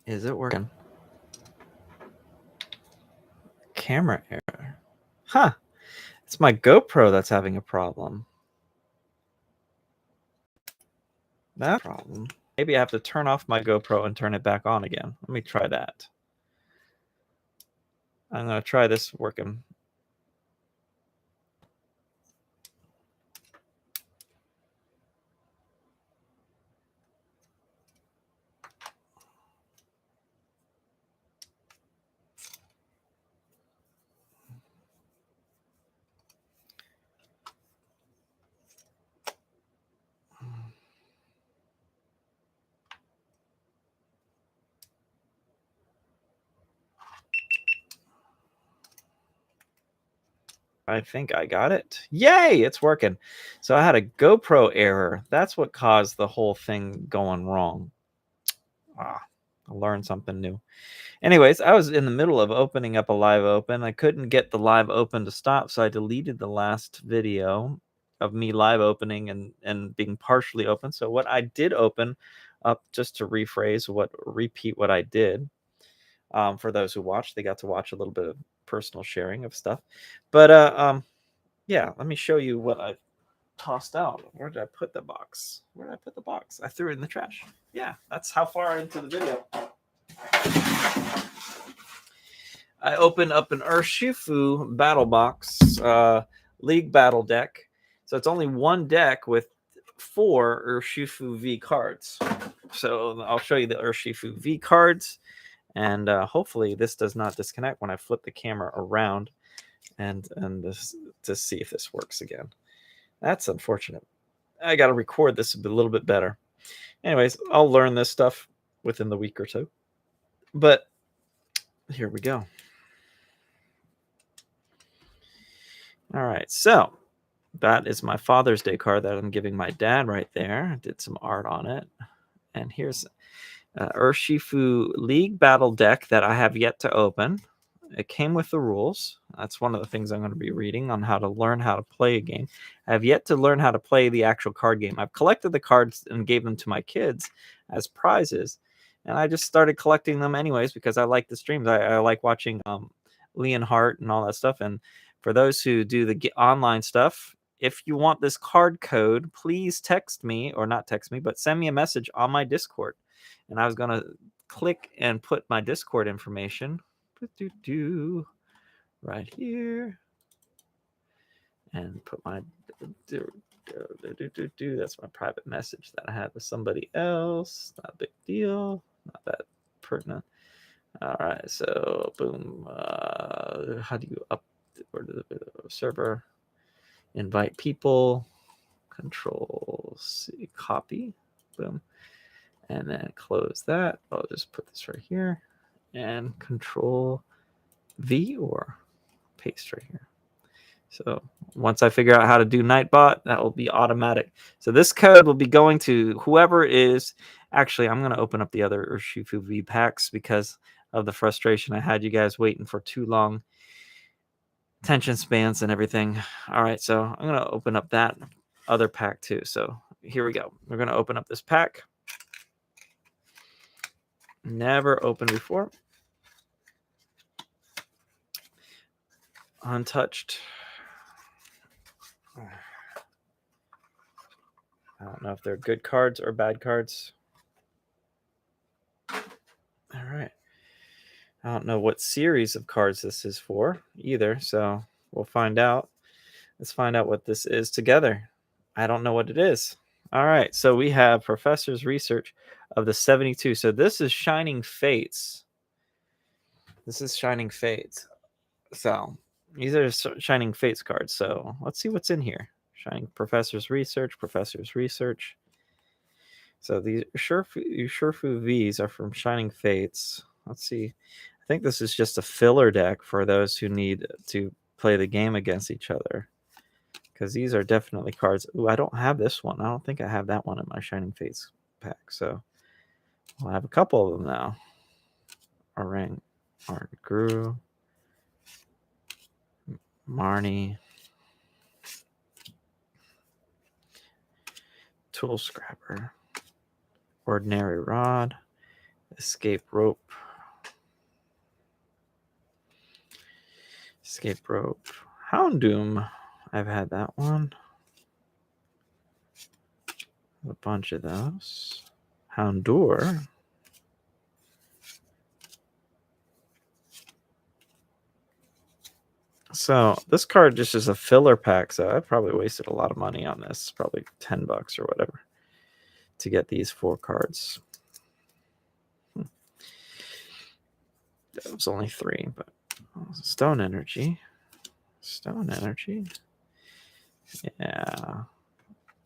Is it working? Camera error. Huh. It's my GoPro that's having a problem. That problem. Maybe I have to turn off my GoPro and turn it back on again. Let me try that. I'm going to try this working. I think I got it. Yay, it's working. So I had a GoPro error. That's what caused the whole thing going wrong. I learned something new. Anyways, I was in the middle of opening up a live open. I couldn't get the live open to stop, so I deleted the last video of me live opening and being partially open. So what I did open up, just to repeat what I did, for those who watched, they got to watch a little bit of personal sharing of stuff. But yeah, let me show you what I tossed out. Where did I put the box? Where did I put the box? I threw it in the trash. Yeah, that's how far into the video. I opened up an Urshifu battle box, league battle deck. So it's only one deck with 4 Urshifu V cards. So I'll show you the Urshifu V cards, and hopefully this does not disconnect when I flip the camera around and to see if this works again. That's unfortunate. I got to record this a little bit better. Anyways, I'll learn this stuff within the week or two. But here we go. All right, so that is my Father's Day card that I'm giving my dad right there. I did some art on it. And here's Urshifu League Battle deck that I have yet to open. It came with the rules. That's one of the things I'm going to be reading on how to learn how to play a game. I have yet to learn how to play the actual card game. I've collected the cards and gave them to my kids as prizes. And I just started collecting them anyways because I like the streams. I like watching Leonhardt and all that stuff. And for those who do the online stuff, if you want this card code, please text me, or not text me, but send me a message on my Discord. And I was going to click and put my Discord information right here and put my that's my private message that I had with somebody else. Not a big deal, not that pertinent. All right, so boom. How do you up or the server? Invite people. Control C, copy. Boom, and then close that. I'll just put this right here and Control V or paste right here. So once I figure out how to do Nightbot, that will be automatic. So this code will be going to whoever is. Actually, I'm going to open up the other Urshifu V packs because of the frustration I had you guys waiting for too long. Attention spans and everything. All right, so I'm going to open up that other pack too. So here we go. We're going to open up this pack. Never opened before. Untouched. I don't know if they're good cards or bad cards. All right. I don't know what series of cards this is for either, so we'll find out. Let's find out what this is together. I don't know what it is. All right, so we have Professor's Research of the 72. So this is Shining Fates. This is Shining Fates. So these are Shining Fates cards. So let's see what's in here. Shining Professor's Research, Professor's Research. So these Urshifu V's are from Shining Fates. Let's see. I think this is just a filler deck for those who need to play the game against each other. Because these are definitely cards. Ooh, I don't have this one. I don't think I have that one in my Shining Fates pack. So I'll have a couple of them now. Orang, Gru, Marnie, Tool Scrapper, Ordinary Rod, Escape rope. Escape rope. Houndoom. I've had that one. A bunch of those. Houndour. So this card just is a filler pack, so I probably wasted a lot of money on this. Probably $10 or whatever to get these 4 cards. That was only 3, but Stone Energy. Stone Energy. Yeah.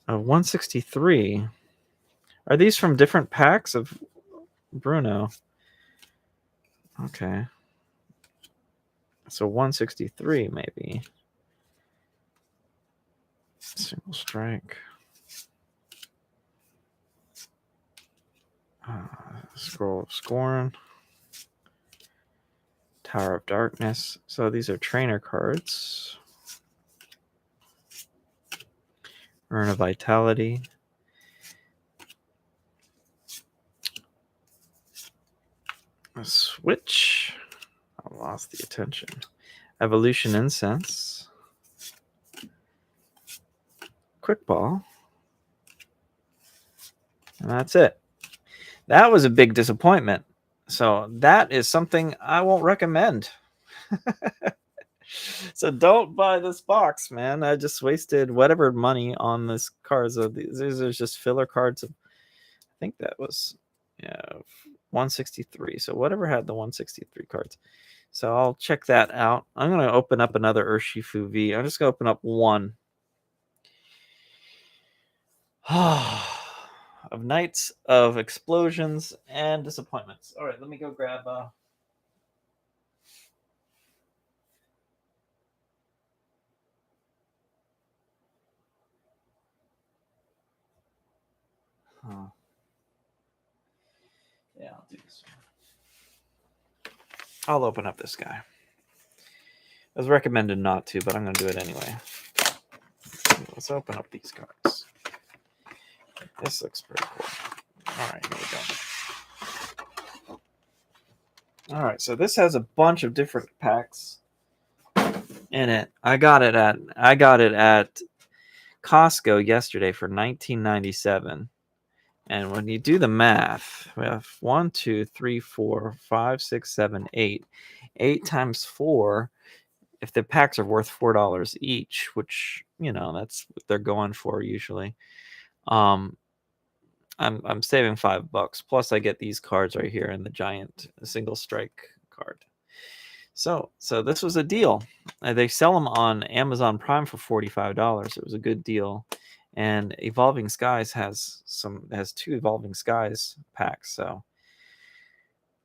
163. Are these from different packs of Bruno? Okay. So 163 maybe. Single strike. Scroll of Scorn. Tower of Darkness. So these are trainer cards. Urn of Vitality. A switch. I lost the attention. Evolution Incense. Quick Ball. And that's it. That was a big disappointment. So that is something I won't recommend. So don't buy this box, man. I just wasted whatever money on this cards. These are just filler cards. I think that was 163. So whatever had the 163 cards. So I'll check that out. I'm going to open up another Urshifu V. I'm just going to open up one. Of nights of explosions and disappointments. All right, let me go grab yeah, I'll do this one. I'll open up this guy. I was recommended not to, but I'm going to do it anyway. Let's open up these cards. This looks pretty cool. All right, here we go. All right, so this has a bunch of different packs in it. I got it at Costco yesterday for $19.97. And when you do the math, we have 1, 2, 3, 4, 5, 6, 7, 8. 8 times 4. If the packs are worth $4 each, which that's what they're going for usually. I'm saving $5. Plus, I get these cards right here in the giant single strike card. So this was a deal. They sell them on Amazon Prime for $45. It was a good deal. And Evolving Skies has 2 Evolving Skies packs. So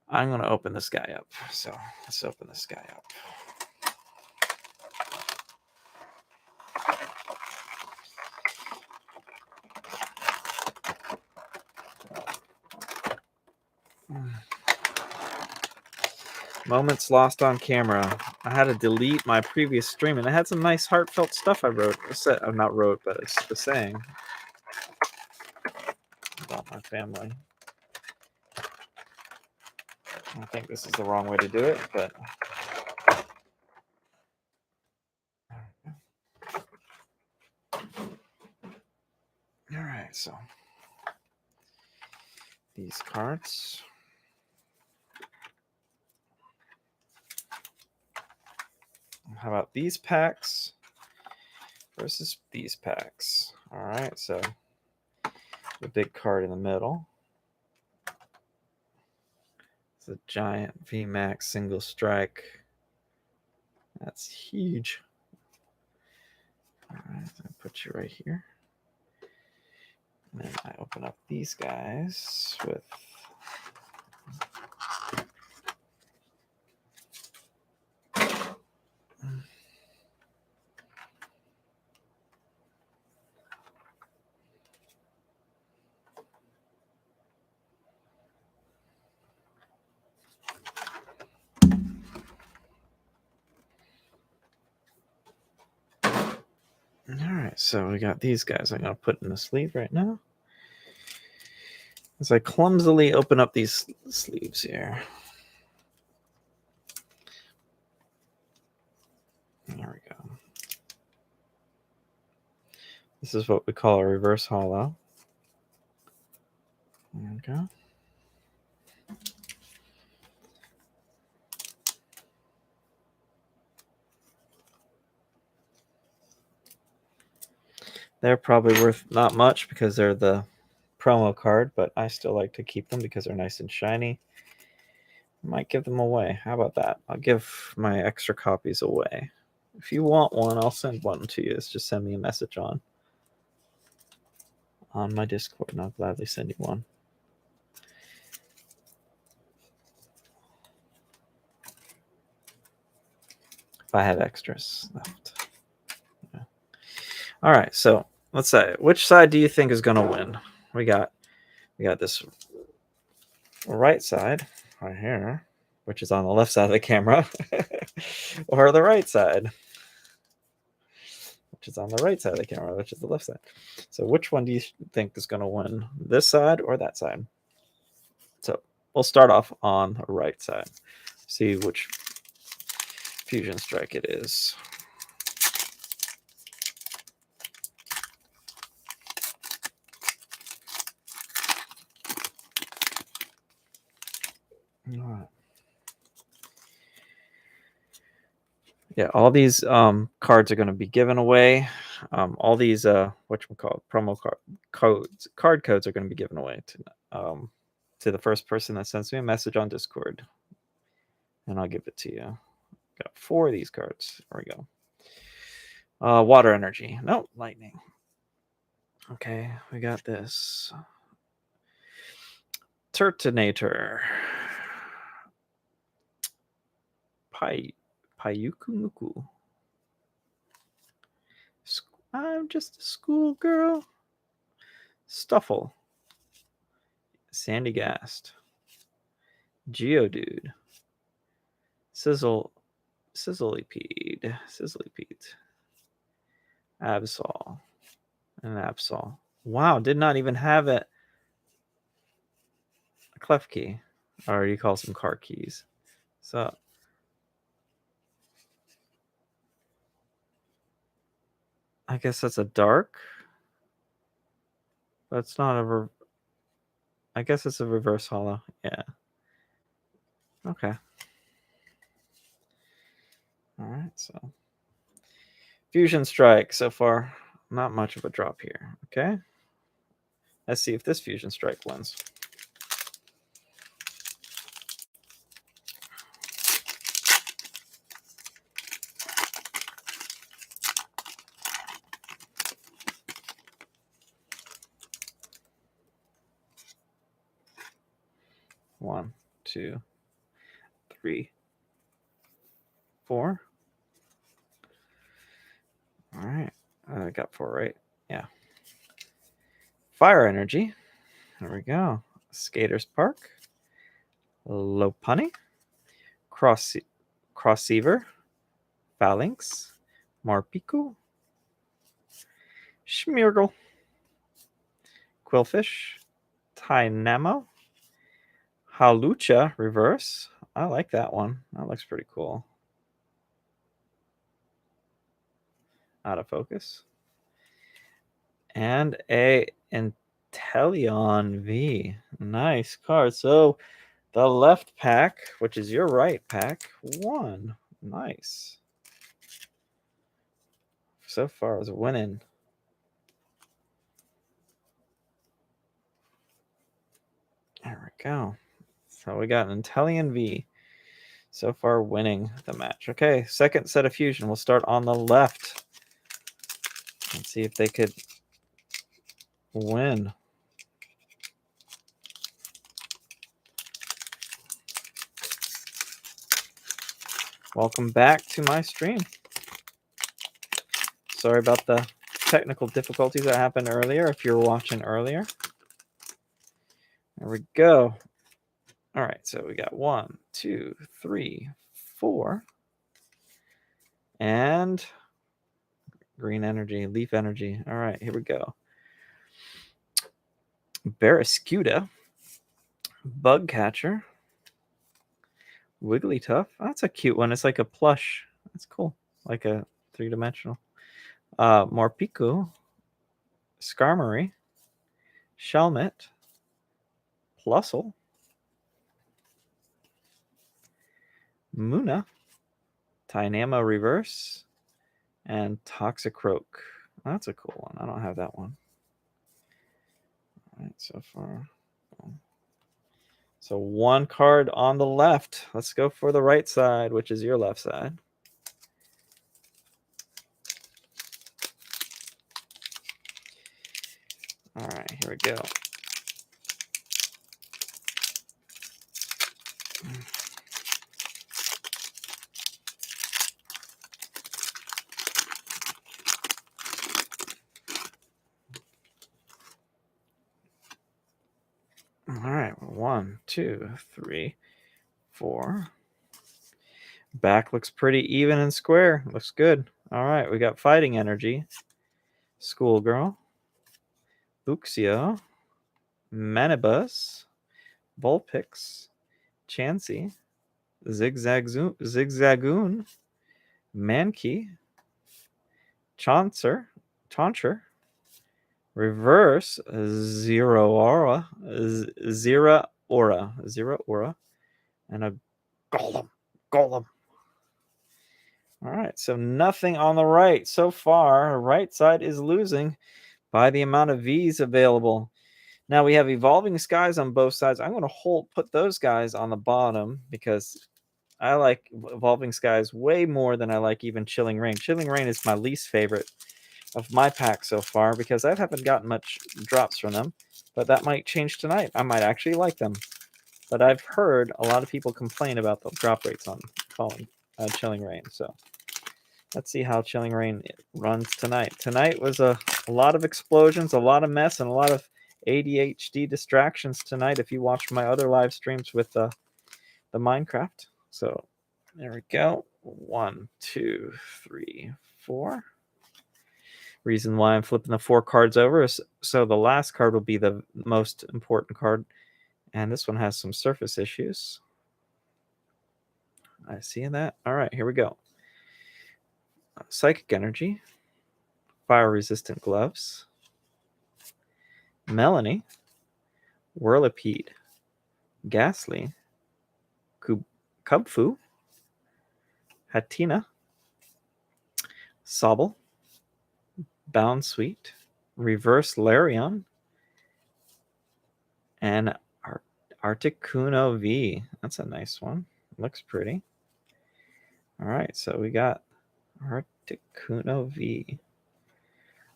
I'm going to open this guy up. So let's open this guy up. Moments lost on camera. I had to delete my previous stream, and I had some nice heartfelt stuff I wrote. I'm not wrote, but it's the saying about my family. I think this is the wrong way to do it, but all right. So these cards. How about these packs versus these packs? All right, so the big card in the middle. It's a giant VMAX single strike. That's huge. All right, so I'll put you right here. And then I open up these guys with all right, so we got these guys I'm going to put in the sleeve right now. As I clumsily open up these sleeves here. There we go. This is what we call a reverse hollow. There we go. They're probably worth not much because they're the promo card, but I still like to keep them because they're nice and shiny. I might give them away. How about that? I'll give my extra copies away. If you want one, I'll send one to you. Just send me a message on my Discord, and I'll gladly send you one. If I have extras left. Yeah. All right, so let's say, which side do you think is going to win? We got this right side right here, which is on the left side of the camera, or the right side, which is on the right side of the camera, which is the left side. So which one do you think is going to win, this side or that side? So we'll start off on the right side. See which fusion strike it is. All right. Yeah, all these cards are going to be given away. All these promo card codes are going to be given away to the first person that sends me a message on Discord, and I'll give it to you. Got 4 of these cards. There we go. Water energy. No, lightning. Okay, we got this. Turtonator. Payukumuku. I'm just a schoolgirl. Stuffle. Sandy Gast. Geodude. Sizzlypede. Absol. And Absol. Wow, did not even have it. A clef key. Or you call some car keys. So I guess that's a dark. That's not a I guess it's a reverse hollow. Yeah. Okay. All right, so Fusion Strike so far, not much of a drop here. Okay. Let's see if this Fusion Strike wins. One, 2, 3, 4. All right. I got 4 right. Yeah. Fire Energy. There we go. Skaters Park. Lopunny. Crossiever. Phalanx. Marpiku. Schmeargle. Quillfish. Tynamo. Halucha reverse. I like that one. That looks pretty cool. Out of focus. And a Inteleon V. Nice card. So the left pack, which is your right pack, won. Nice. So far is winning. There we go. So we got an Inteleon V. So far winning the match. Okay, second set of fusion. We'll start on the left. Let's see if they could win. Welcome back to my stream. Sorry about the technical difficulties that happened earlier if you were watching earlier. There we go. All right, so we got 1, 2, 3, 4. And green energy, leaf energy. All right, here we go. Barraskewda. Bug Catcher. Wigglytuff. Oh, that's a cute one. It's like a plush. That's cool. Like a 3-dimensional. Morpeko. Skarmory. Shelmet. Plusle. Munna. Tynamo Reverse. And Toxicroak. That's a cool one. I don't have that one. All right, so far. So one card on the left. Let's go for the right side, which is your left side. All right, here we go. All right, 1, 2, 3, 4. Back looks pretty even and square. Looks good. All right, we got Fighting Energy, Schoolgirl, Luxio, Manibus, Vulpix, Chansey, Zigzagoon, Mankey, Chauncher, Reverse, Zero Aura, and a Golem. All right, so nothing on the right so far. Right side is losing by the amount of V's available. Now we have Evolving Skies on both sides. I'm going to put those guys on the bottom because I like Evolving Skies way more than I like even Chilling Rain. Chilling Rain is my least favorite of my pack so far because I haven't gotten much drops from them, but that might change tonight. I might actually like them, but I've heard a lot of people complain about the drop rates on Chilling Rain, so let's see how Chilling Rain runs tonight. Tonight was a lot of explosions, a lot of mess, and a lot of ADHD distractions tonight if you watched my other live streams with the Minecraft. So there we go. 1, 2, 3, 4. Reason why I'm flipping the 4 cards over is so the last card will be the most important card. And this one has some surface issues. I see that. All right, here we go. Psychic Energy. Fire-resistant gloves. Melanie. Whirlipede. Ghastly. Kubfu. Hatina. Sobble. Bound Sweet. Reverse Larion. And Articuno V. That's a nice one. Looks pretty. All right, so we got Articuno V.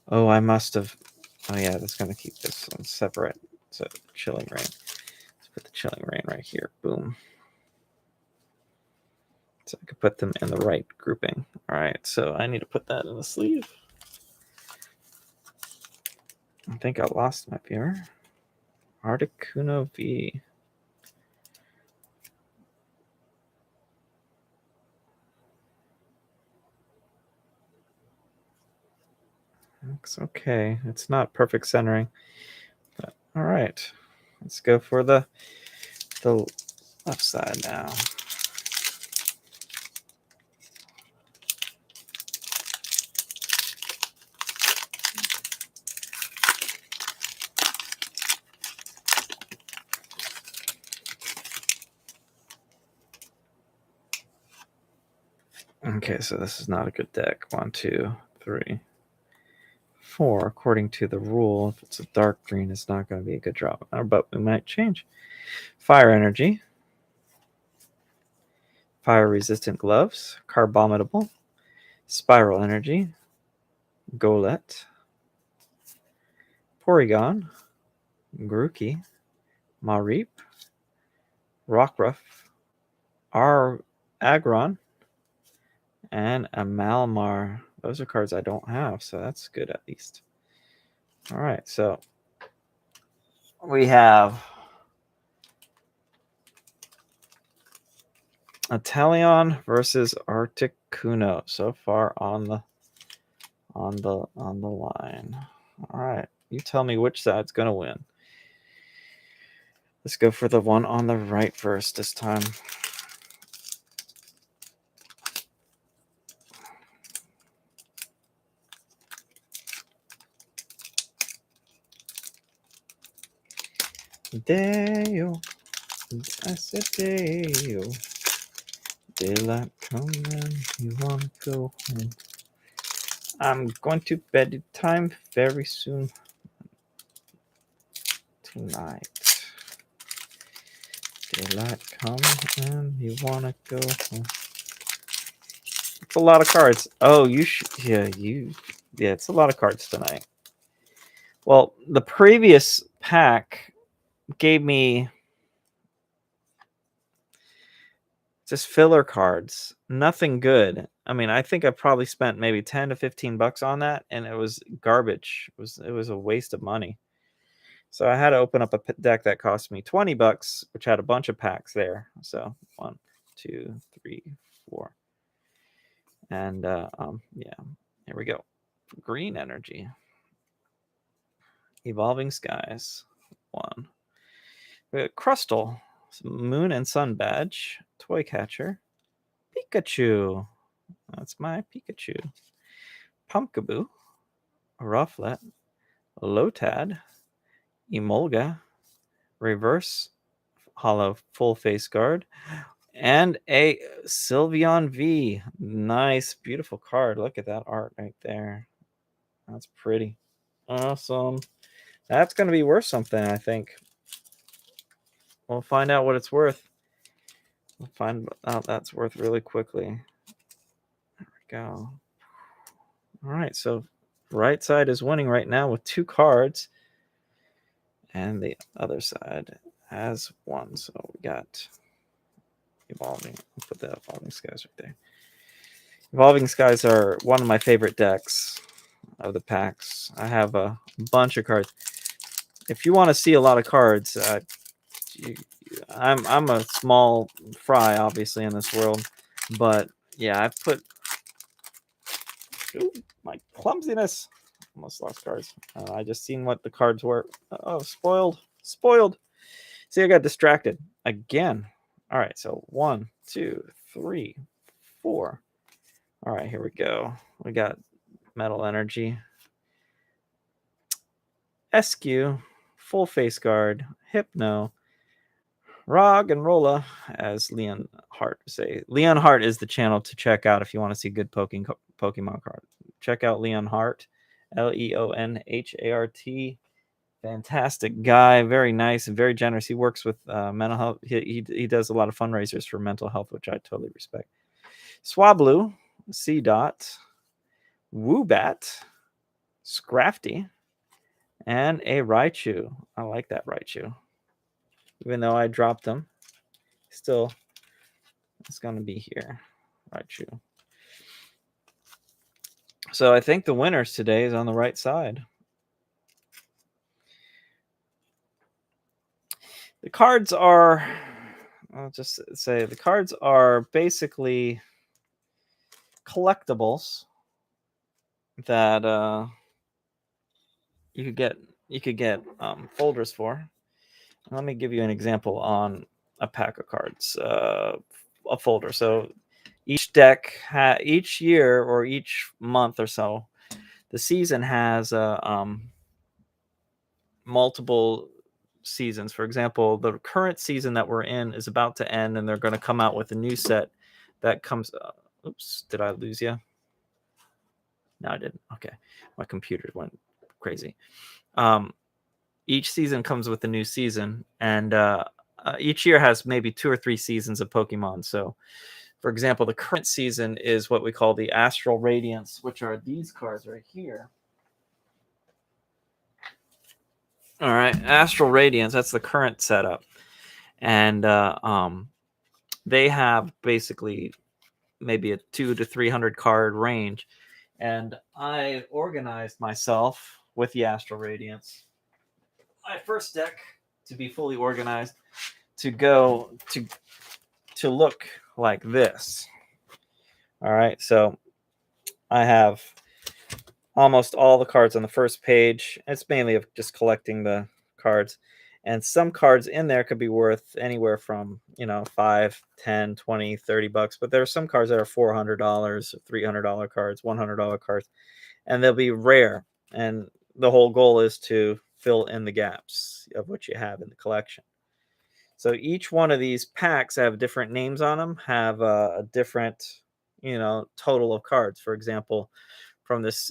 Oh, I must have. Oh, yeah, that's going to keep this one separate. So, Chilling Rain. Let's put the Chilling Rain right here. Boom. So I could put them in the right grouping. All right, so I need to put that in the sleeve. I think I lost my viewer. Articuno V. Looks okay. It's not perfect centering. But, all right. Let's go for the left side now. Okay, so this is not a good deck. 1, 2, 3, 4. According to the rule, if it's a dark green, it's not going to be a good drop. But we might change. Fire Energy. Fire-resistant gloves. Carbomitable. Spiral Energy. Golett. Porygon. Grookey. Mareep. Rockruff. Aggron. And a Malamar. Those are cards I don't have, so that's good at least. All right, so we have Atelion versus Articuno so far on the line. All right, you tell me which side's gonna win. Let's go for the one on the right first this time. Dale, I said Dale. Daylight coming, you wanna go home? I'm going to bedtime very soon tonight. Daylight coming, and you wanna go home? It's a lot of cards. Oh, you should. Yeah, it's a lot of cards tonight. Well, the previous pack gave me just filler cards. Nothing good. I mean, I think I probably spent maybe 10 to 15 bucks on that, and it was garbage. It was a waste of money. So I had to open up a deck that cost me 20 bucks, which had a bunch of packs there. So 1, 2, 3, 4. And yeah, here we go. Green energy. Evolving Skies. 1. We got Crustal. Moon and Sun Badge. Toy Catcher. Pikachu. That's my Pikachu. Pumpkaboo. Rufflet. Lotad. Emolga. Reverse Hollow Full Face Guard. And a Sylveon V. Nice, beautiful card. Look at that art right there. That's pretty. Awesome. That's going to be worth something, I think. We'll find out what it's worth. We'll find out that's worth really quickly. There we go. All right, so right side is winning right now with 2 cards. And the other side has 1. So we got Evolving. I'll put the Evolving Skies right there. Evolving Skies are one of my favorite decks of the packs. I have a bunch of cards. If you want to see a lot of cards, I'm a small fry, obviously, in this world, but yeah, I put my clumsiness. Almost lost cards. I just seen what the cards were. Oh, spoiled. See, I got distracted again. All right, so 1, 2, 3, 4. All right, here we go. We got Metal Energy, SQ, Full Face Guard, Hypno, Rog and Rolla, as Leon Hart say. Leon Hart is the channel to check out if you want to see good Pokemon cards. Check out Leon Hart, Leonhart. Fantastic guy, very nice and very generous. He works with mental health. He does a lot of fundraisers for mental health, which I totally respect. Swablu, C Dot, Woobat, Scrafty, and a Raichu. I like that Raichu. Even though I dropped him, still it's going to be here. Raichu. So I think the winners today is on the right side. The cards are, I'll just say, the cards are basically collectibles that you could get folders for. Let me give you an example on a pack of cards, a folder. So each deck, each year or each month or so, the season has multiple seasons. For example, the current season that we're in is about to end, and they're going to come out with a new set that comes. Oops, did I lose you? No, I didn't. Okay, my computer went crazy. Each season comes with a new season, and each year has maybe 2 or 3 seasons of Pokemon. So, for example, the current season is what we call the Astral Radiance, which are these cards right here. All right, Astral Radiance, that's the current setup. And they have basically maybe a 200 to 300 card range. And I organized myself with the Astral Radiance. My first deck to be fully organized to go to look like this. All right, so I have almost all the cards on the first page. It's mainly of just collecting the cards. And some cards in there could be worth anywhere from, 5, 10, 20, $30, but there are some cards that are $400, $300 cards, $100 cards, and they'll be rare. And the whole goal is to fill in the gaps of what you have in the collection. So each one of these packs have different names on them, have a different, total of cards. For example, from this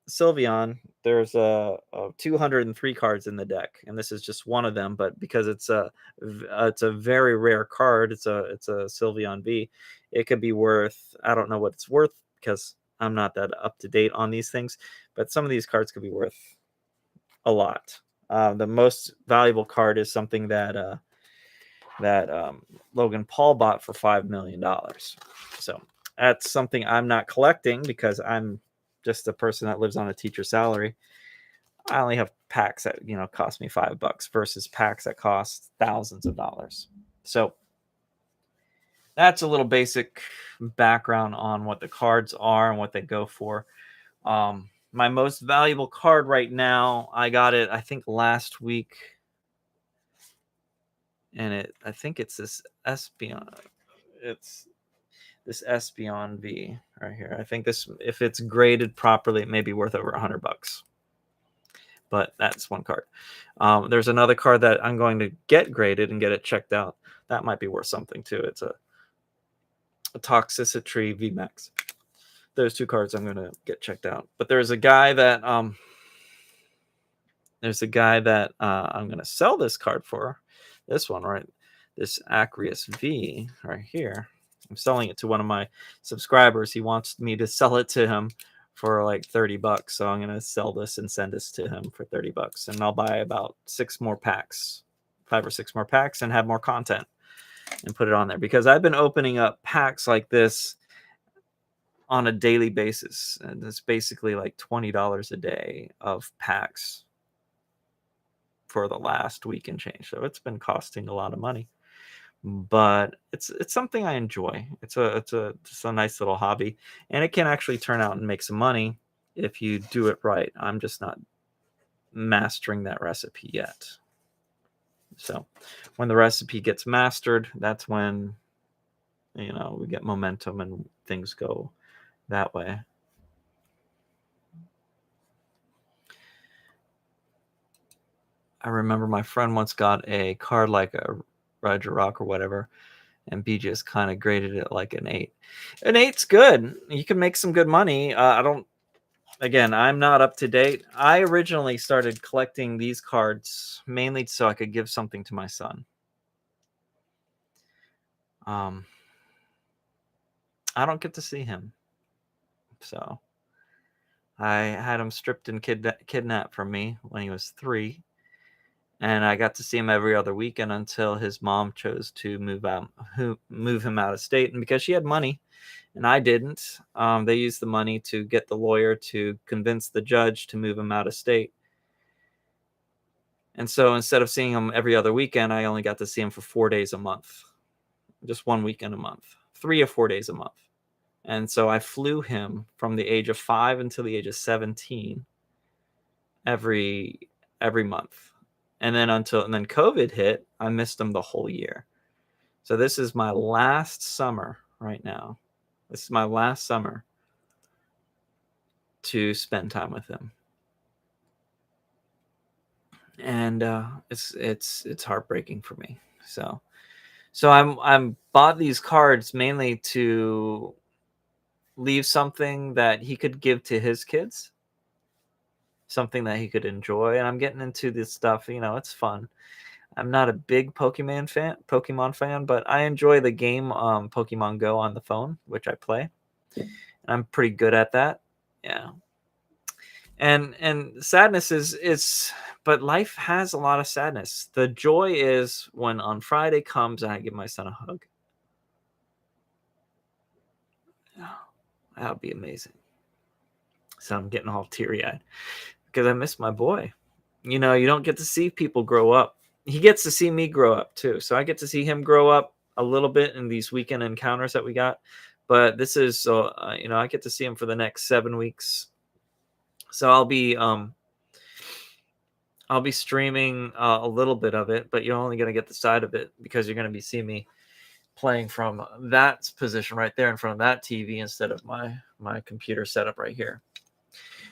Sylveon, there's 203 cards in the deck, and this is just one of them. But because it's a very rare card, it's a Sylveon V. It could be worth, I don't know what it's worth because I'm not that up to date on these things, but some of these cards could be worth a lot. The most valuable card is something that Logan Paul bought for $5 million. So that's something I'm not collecting because I'm just a person that lives on a teacher's salary. I only have packs that cost me $5 versus packs that cost thousands of dollars. So that's a little basic background on what the cards are and what they go for. My most valuable card right now, I got it, I think, last week. And I think it's this Espeon. It's this Espeon V right here. I think this, if it's graded properly, it may be worth over $100. But that's one card. There's another card that I'm going to get graded and get it checked out. That might be worth something too. It's a Toxicity VMAX. Those two cards I'm going to get checked out. But there's a guy that I'm going to sell this card for. This one, right? This Acreus V right here. I'm selling it to one of my subscribers. He wants me to sell it to him for like $30. So I'm going to sell this and send this to him for $30. And I'll buy about 5 or 6 more packs, and have more content and put it on there, because I've been opening up packs like this on a daily basis. And it's basically like $20 a day of packs for the last week and change. So it's been costing a lot of money, but it's something I enjoy. It's just a nice little hobby, and it can actually turn out and make some money if you do it right. I'm just not mastering that recipe yet. So when the recipe gets mastered, that's when we get momentum and things go that way. I remember my friend once got a card like a Roger Rock or whatever, and B just kind of graded it like an 8. An 8's good. You can make some good money. I'm not up to date. I originally started collecting these cards mainly so I could give something to my son. I don't get to see him, so I had him stripped and kidnapped from me when he was 3. And I got to see him every other weekend until his mom chose to move him out of state. And because she had money and I didn't, they used the money to get the lawyer to convince the judge to move him out of state. And so instead of seeing him every other weekend, I only got to see him for 4 days a month. Just one weekend a month. 3 or 4 days a month. And so I flew him from the age of 5 until the age of 17 every month. And then COVID hit, I missed him the whole year. So this is my last summer right now. This is my last summer to spend time with him. And it's heartbreaking for me. So I'm bought these cards mainly to leave something that he could give to his kids, something that he could enjoy. And I'm getting into this stuff, it's fun. I'm not a big Pokemon fan, but I enjoy the game Pokemon Go on the phone, which I play. And I'm pretty good at that. Yeah. And sadness is but life has a lot of sadness. The joy is when on Friday comes and I give my son a hug. Oh, that would be amazing. So I'm getting all teary-eyed because I miss my boy. You don't get to see people grow up. He gets to see me grow up too. So I get to see him grow up a little bit in these weekend encounters that we got. But this is, I get to see him for the next 7 weeks. So I'll be I'll be streaming a little bit of it, but you're only going to get the side of it because you're going to be seeing me playing from that position right there in front of that TV instead of my computer setup right here.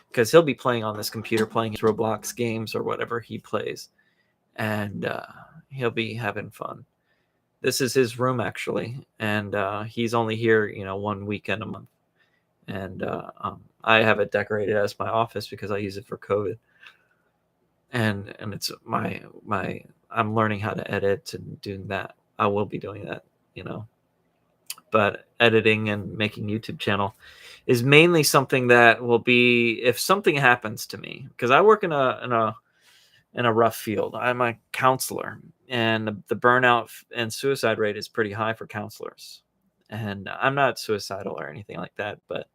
Because he'll be playing on this computer, playing his Roblox games or whatever he plays, and he'll be having fun. This is his room actually, and he's only here, 1 weekend a month, and I have it decorated as my office because I use it for COVID, and it's my I'm learning how to edit and doing that. I will be doing that, you know, but editing and making YouTube channel is mainly something that will be if something happens to me, because I work in a rough field. I'm a counselor, and the burnout and suicide rate is pretty high for counselors. And I'm not suicidal or anything like that, but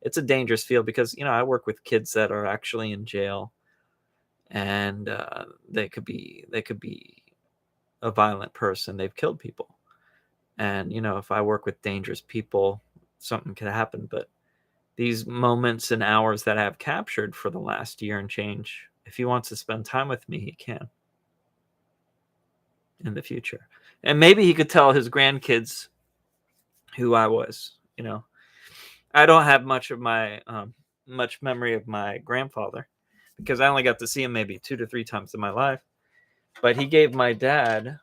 it's a dangerous field because I work with kids that are actually in jail, and they could be a violent person. They've killed people, and if I work with dangerous people, something could happen. But these moments and hours that I've captured for the last year and change, if he wants to spend time with me, he can in the future. And maybe he could tell his grandkids who I was. I don't have much memory of my grandfather because I only got to see him maybe 2 to 3 times in my life. But he gave my dad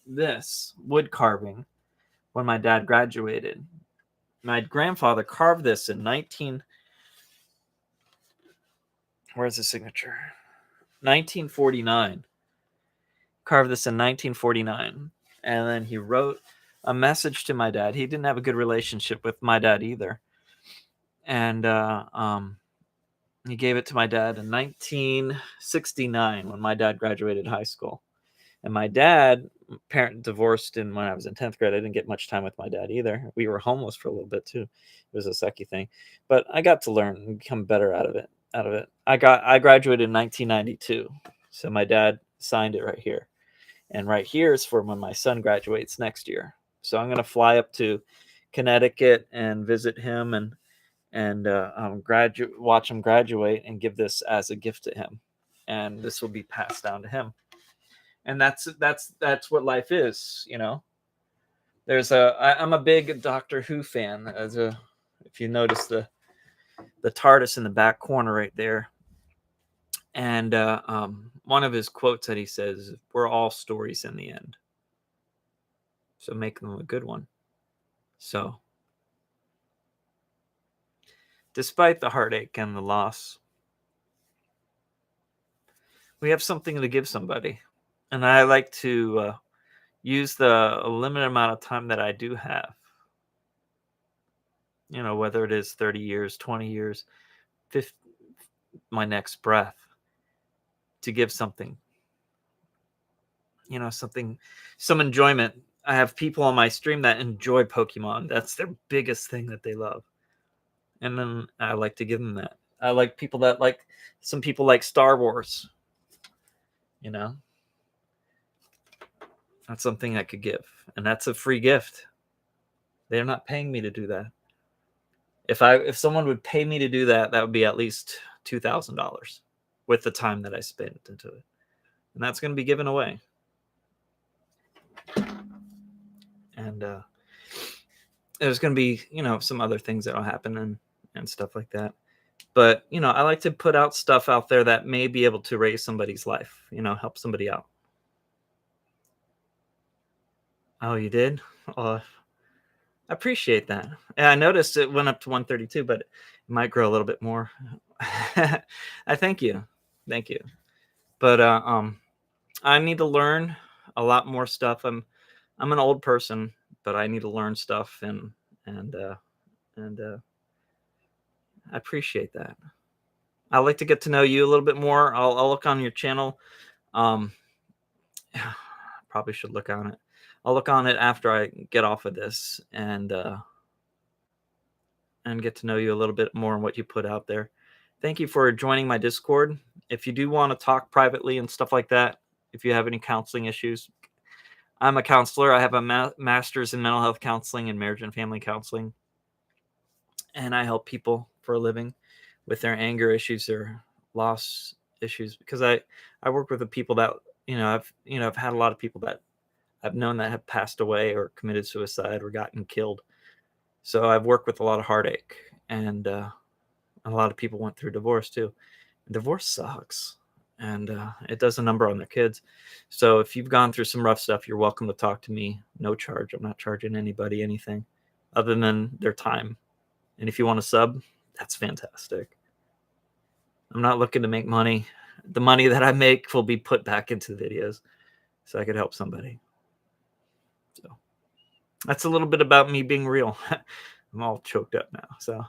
this wood carving when my dad graduated. My grandfather carved this in where's the signature? 1949. Carved this in 1949. And then he wrote a message to my dad. He didn't have a good relationship with my dad either. And he gave it to my dad in 1969 when my dad graduated high school. And my dad, parent divorced when I was in 10th grade. I didn't get much time with my dad either. We were homeless for a little bit too. It was a sucky thing. But I got to learn and become better out of it. I graduated in 1992. So my dad signed it right here. And right here is for when my son graduates next year. So I'm going to fly up to Connecticut and visit him and watch him graduate and give this as a gift to him. And this will be passed down to him. And that's what life is. I'm a big Doctor Who fan. If you notice the TARDIS in the back corner right there. And one of his quotes that he says, "We're all stories in the end. So make them a good one." So, despite the heartache and the loss, we have something to give somebody. And I like to use the limited amount of time that I do have. Whether it is 30 years, 20 years, 50, my next breath, to give something. Some enjoyment. I have people on my stream that enjoy Pokemon. That's their biggest thing that they love. And then I like to give them that. I like people that some people like Star Wars. That's something I could give. And that's a free gift. They're not paying me to do that. If someone would pay me to do that, that would be at least $2,000 with the time that I spent into it. And that's going to be given away. And there's going to be, some other things that'll happen and stuff like that. But, I like to put out stuff out there that may be able to raise somebody's life, help somebody out. Oh, you did? I appreciate that. Yeah, I noticed it went up to 132, but it might grow a little bit more. I thank you. Thank you. But I need to learn a lot more stuff. I'm an old person, but I need to learn stuff and I appreciate that. I'd like to get to know you a little bit more. I'll look on your channel. Probably should look on it. I'll look on it after I get off of this and get to know you a little bit more on what you put out there. Thank you for joining my Discord. If you do want to talk privately and stuff like that, if you have any counseling issues, I'm a counselor. I have a master's in mental health counseling and marriage and family counseling. And I help people for a living with their anger issues, their loss issues, because I work with the people that, I've had a lot of people that I've known that have passed away or committed suicide or gotten killed. So I've worked with a lot of heartache, and a lot of people went through divorce too. Divorce sucks, and it does a number on their kids. So if you've gone through some rough stuff, you're welcome to talk to me. No charge. I'm not charging anybody anything other than their time. And if you want to sub, that's fantastic. I'm not looking to make money. The money that I make will be put back into videos so I could help somebody. So that's a little bit about me being real. I'm all choked up now. So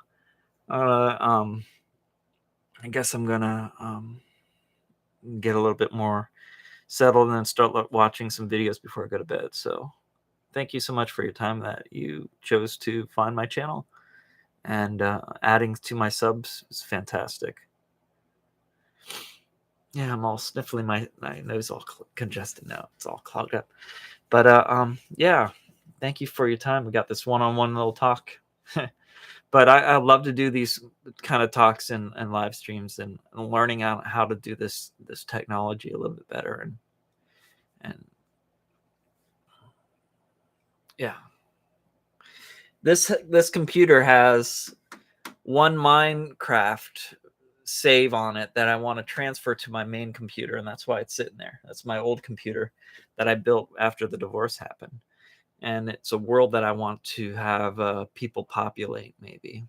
I guess I'm gonna get a little bit more settled and then start watching some videos before I go to bed. So thank you so much for your time that you chose to find my channel, and adding to my subs is fantastic. Yeah, I'm all sniffling. My nose all congested now. It's all clogged up. But yeah, thank you for your time. We got this one-on-one little talk. But I love to do these kind of talks and live streams, and learning out how to do this technology a little bit better. And yeah, this computer has one Minecraft save on it that I want to transfer to my main computer, and that's why it's sitting there. That's my old computer that I built after the divorce happened, and it's a world that I want to have people populate, maybe.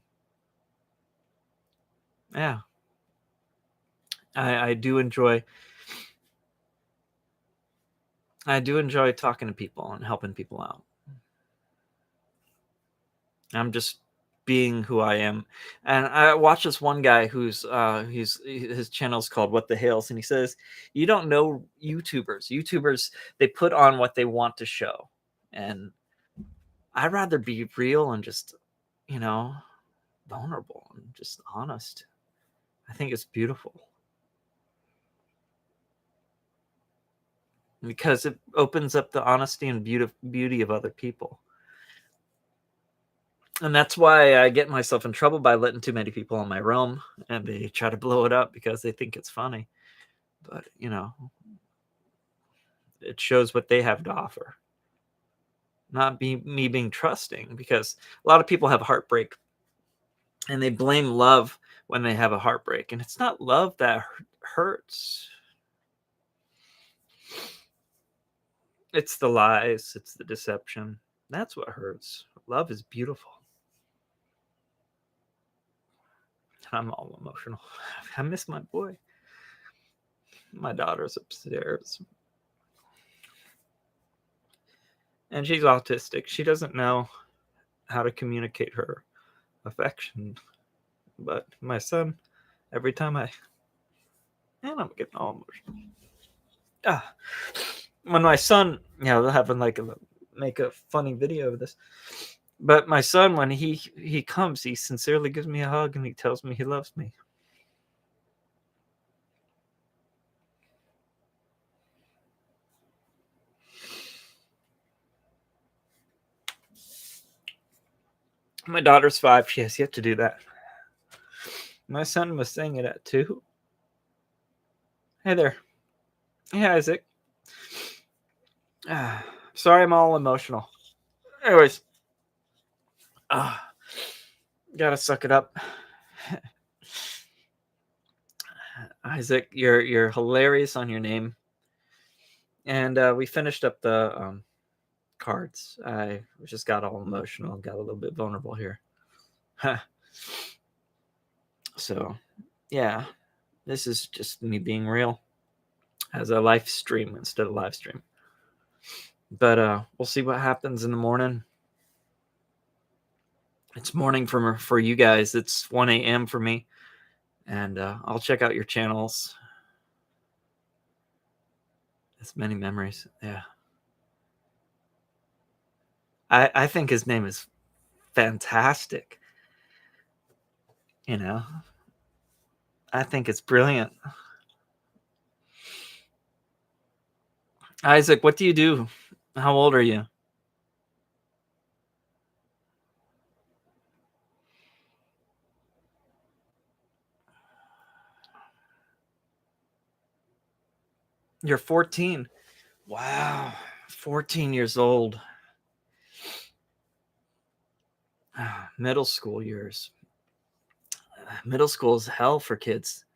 Yeah, I do enjoy talking to people and helping people out. I'm just being who I am. And I watch this one guy who's his channel's called What the Hales, and he says, "You don't know YouTubers. YouTubers, they put on what they want to show." And I'd rather be real and just, you know, vulnerable and just honest. I think it's beautiful because it opens up the honesty and beauty of other people. And that's why I get myself in trouble by letting too many people in my realm, and they try to blow it up because they think it's funny. But, it shows what they have to offer, not me being trusting, because a lot of people have heartbreak and they blame love when they have a heartbreak. And it's not love that hurts. It's the lies. It's the deception. That's what hurts. Love is beautiful. I'm all emotional. I miss my boy. My daughter's upstairs. And she's autistic. She doesn't know how to communicate her affection. But my son, every time and I'm getting all emotional. When my son, they'll have make a funny video of this. But my son, when he comes, he sincerely gives me a hug and he tells me he loves me. My daughter's 5. She has yet to do that. My son was saying it at 2. Hey there. Hey, Isaac. Sorry, I'm all emotional. Anyways, gotta suck it up. Isaac, you're hilarious on your name. And we finished up the cards. I just got all emotional, got a little bit vulnerable here. So, yeah, this is just me being real as a live stream instead of live stream. But we'll see what happens in the morning. It's morning for you guys. It's 1 a.m. for me. And I'll check out your channels. It's many memories. Yeah. I think his name is fantastic. I think it's brilliant. Isaac, what do you do? How old are you? You're 14. Wow. 14 years old. Middle school years. Middle school is hell for kids.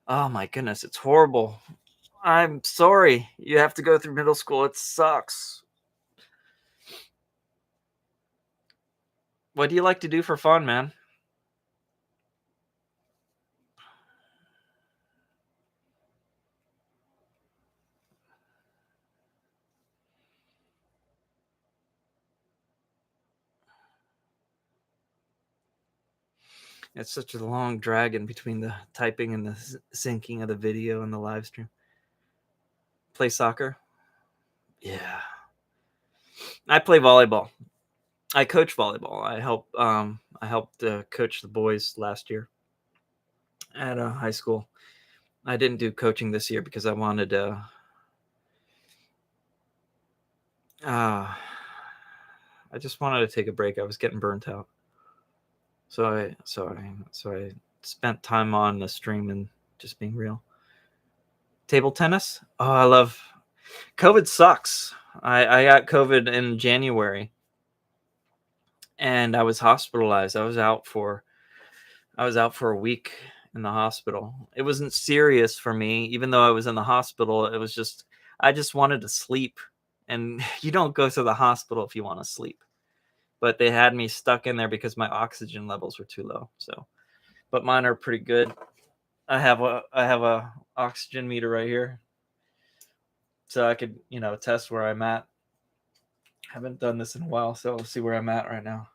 Oh my goodness, it's horrible. I'm sorry you have to go through middle school. It sucks. What do you like to do for fun, man? It's such a long drag in between the typing and the syncing of the video and the live stream. Play soccer? Yeah. I play volleyball. I coach volleyball. I helped coach the boys last year at a high school. I didn't do coaching this year because I wanted to. I just wanted to take a break. I was getting burnt out, so I spent time on the stream and just being real. Table tennis? Oh, I love. COVID sucks. I got COVID in January, and I was hospitalized. I was out for a week in the hospital. It wasn't serious for me, even though I was in the hospital. It was just I just wanted to sleep, and you don't go to the hospital if you want to sleep. But they had me stuck in there because my oxygen levels were too low. So, but mine are pretty good. I have a oxygen meter right here, so I could test where I'm at. Haven't done this in a while, so we'll see where I'm at right now.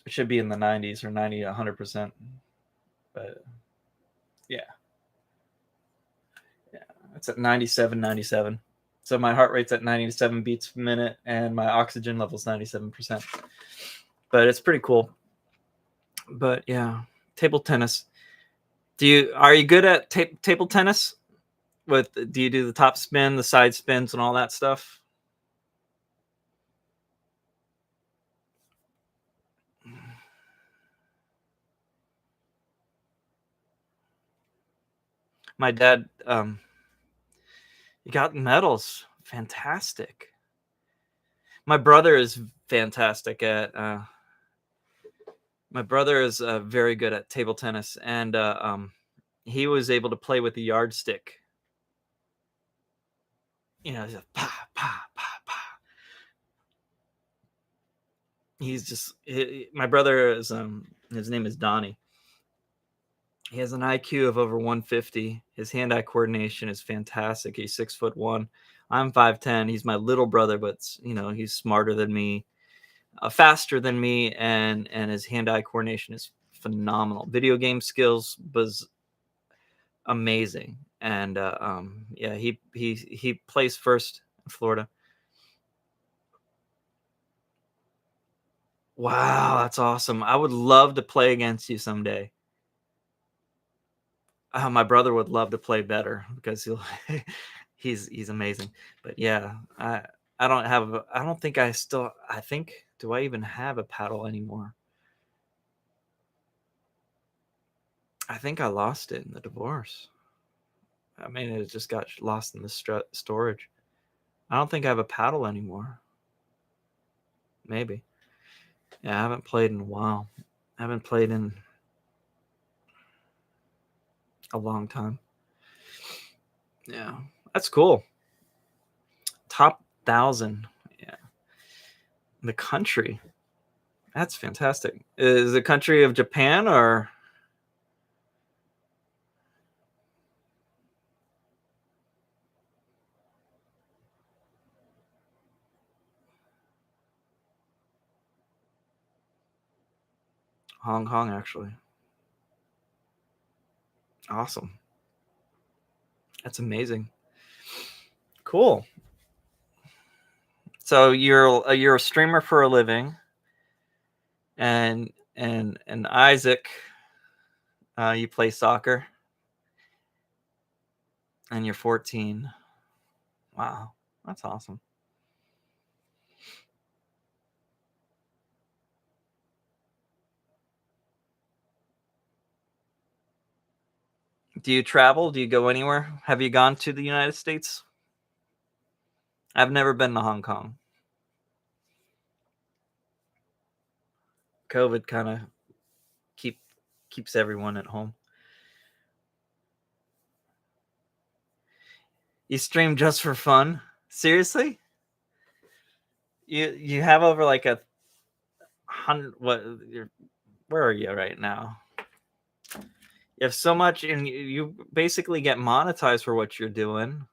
It should be in the 90s or 90, 100%. But yeah, it's at 97, 97. So my heart rate's at 97 beats per minute, and my oxygen level's 97%. But it's pretty cool. But yeah, table tennis. Are you good at table tennis? Do you do the top spin, the side spins, and all that stuff? My dad, he got medals. Fantastic. My brother is fantastic at. My brother is very good at table tennis, and he was able to play with the yardstick. He's a pa pa pa pa. My brother is his name is Donnie. He has an IQ of over 150. His hand-eye coordination is fantastic. He's 6'1". I'm 5'10". He's my little brother, but he's smarter than me, faster than me, and his hand-eye coordination is phenomenal. Video game skills was amazing, and yeah, he plays first in Florida. Wow, that's awesome. I would love to play against you someday. My brother would love to play better because he's amazing. But yeah, I don't think do I even have a paddle anymore? I think I lost it in the divorce. I mean, it just got lost in the storage. I don't think I have a paddle anymore. Maybe. Yeah, I haven't played in a while. I haven't played in a long time. Yeah, that's cool. Top 1,000. Yeah, the country. That's fantastic. Is the country of Japan or Hong Kong? Actually, awesome. That's amazing. Cool. So you're a streamer for a living, and Isaac, you play soccer, and you're 14. Wow, that's awesome. Do you travel? Do you go anywhere? Have you gone to the United States? I've never been to Hong Kong. COVID kind of keeps everyone at home. You stream just for fun? Seriously? You have over like 100. Where are you right now? You have so much, and you basically get monetized for what you're doing.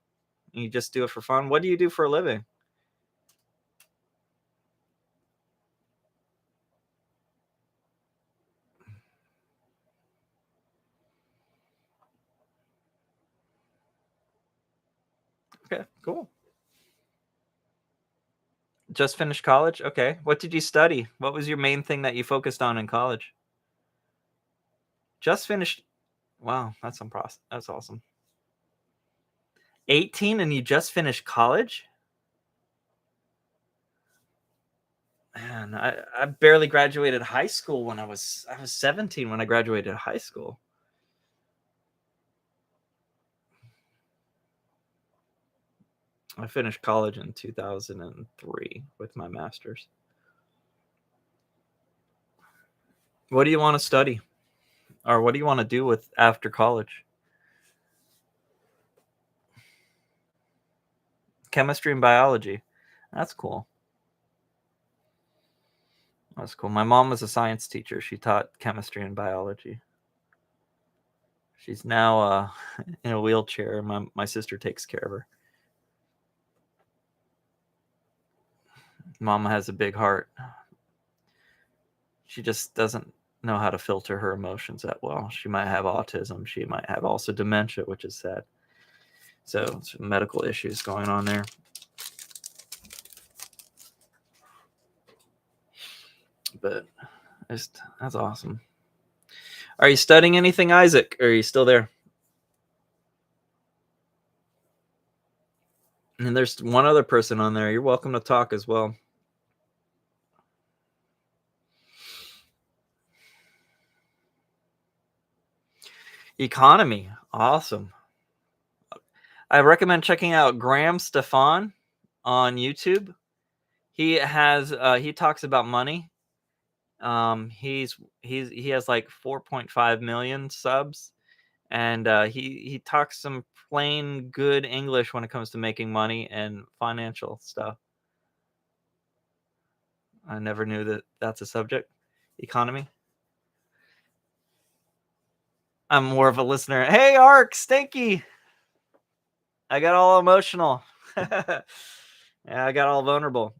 You just do it for fun. What do you do for a living? Okay, cool. Just finished college? Okay. What did you study? What was your main thing that you focused on in college? Just finished. Wow, that's awesome. 18 and you just finished college? Man, I barely graduated high school when I was 17 when I graduated high school. I finished college in 2003 with my master's. What do you want to study? Or what do you want to do with after college? Chemistry and biology. That's cool. That's cool. My mom was a science teacher. She taught chemistry and biology. She's now in a wheelchair. My sister takes care of her. Mama has a big heart. She just doesn't know how to filter her emotions that well. She might have autism. She might have also dementia, which is sad. So some medical issues going on there. But that's awesome. Are you studying anything, Isaac? Or are you still there? And there's one other person on there. You're welcome to talk as well. Economy. Awesome. I recommend checking out Graham Stefan on YouTube. He talks about money. He has like 4.5 million subs, and he talks some plain good English when it comes to making money and financial stuff. I never knew that that's a subject. Economy. I'm more of a listener. Hey, Ark, Stinky. I got all emotional. Yeah, I got all vulnerable.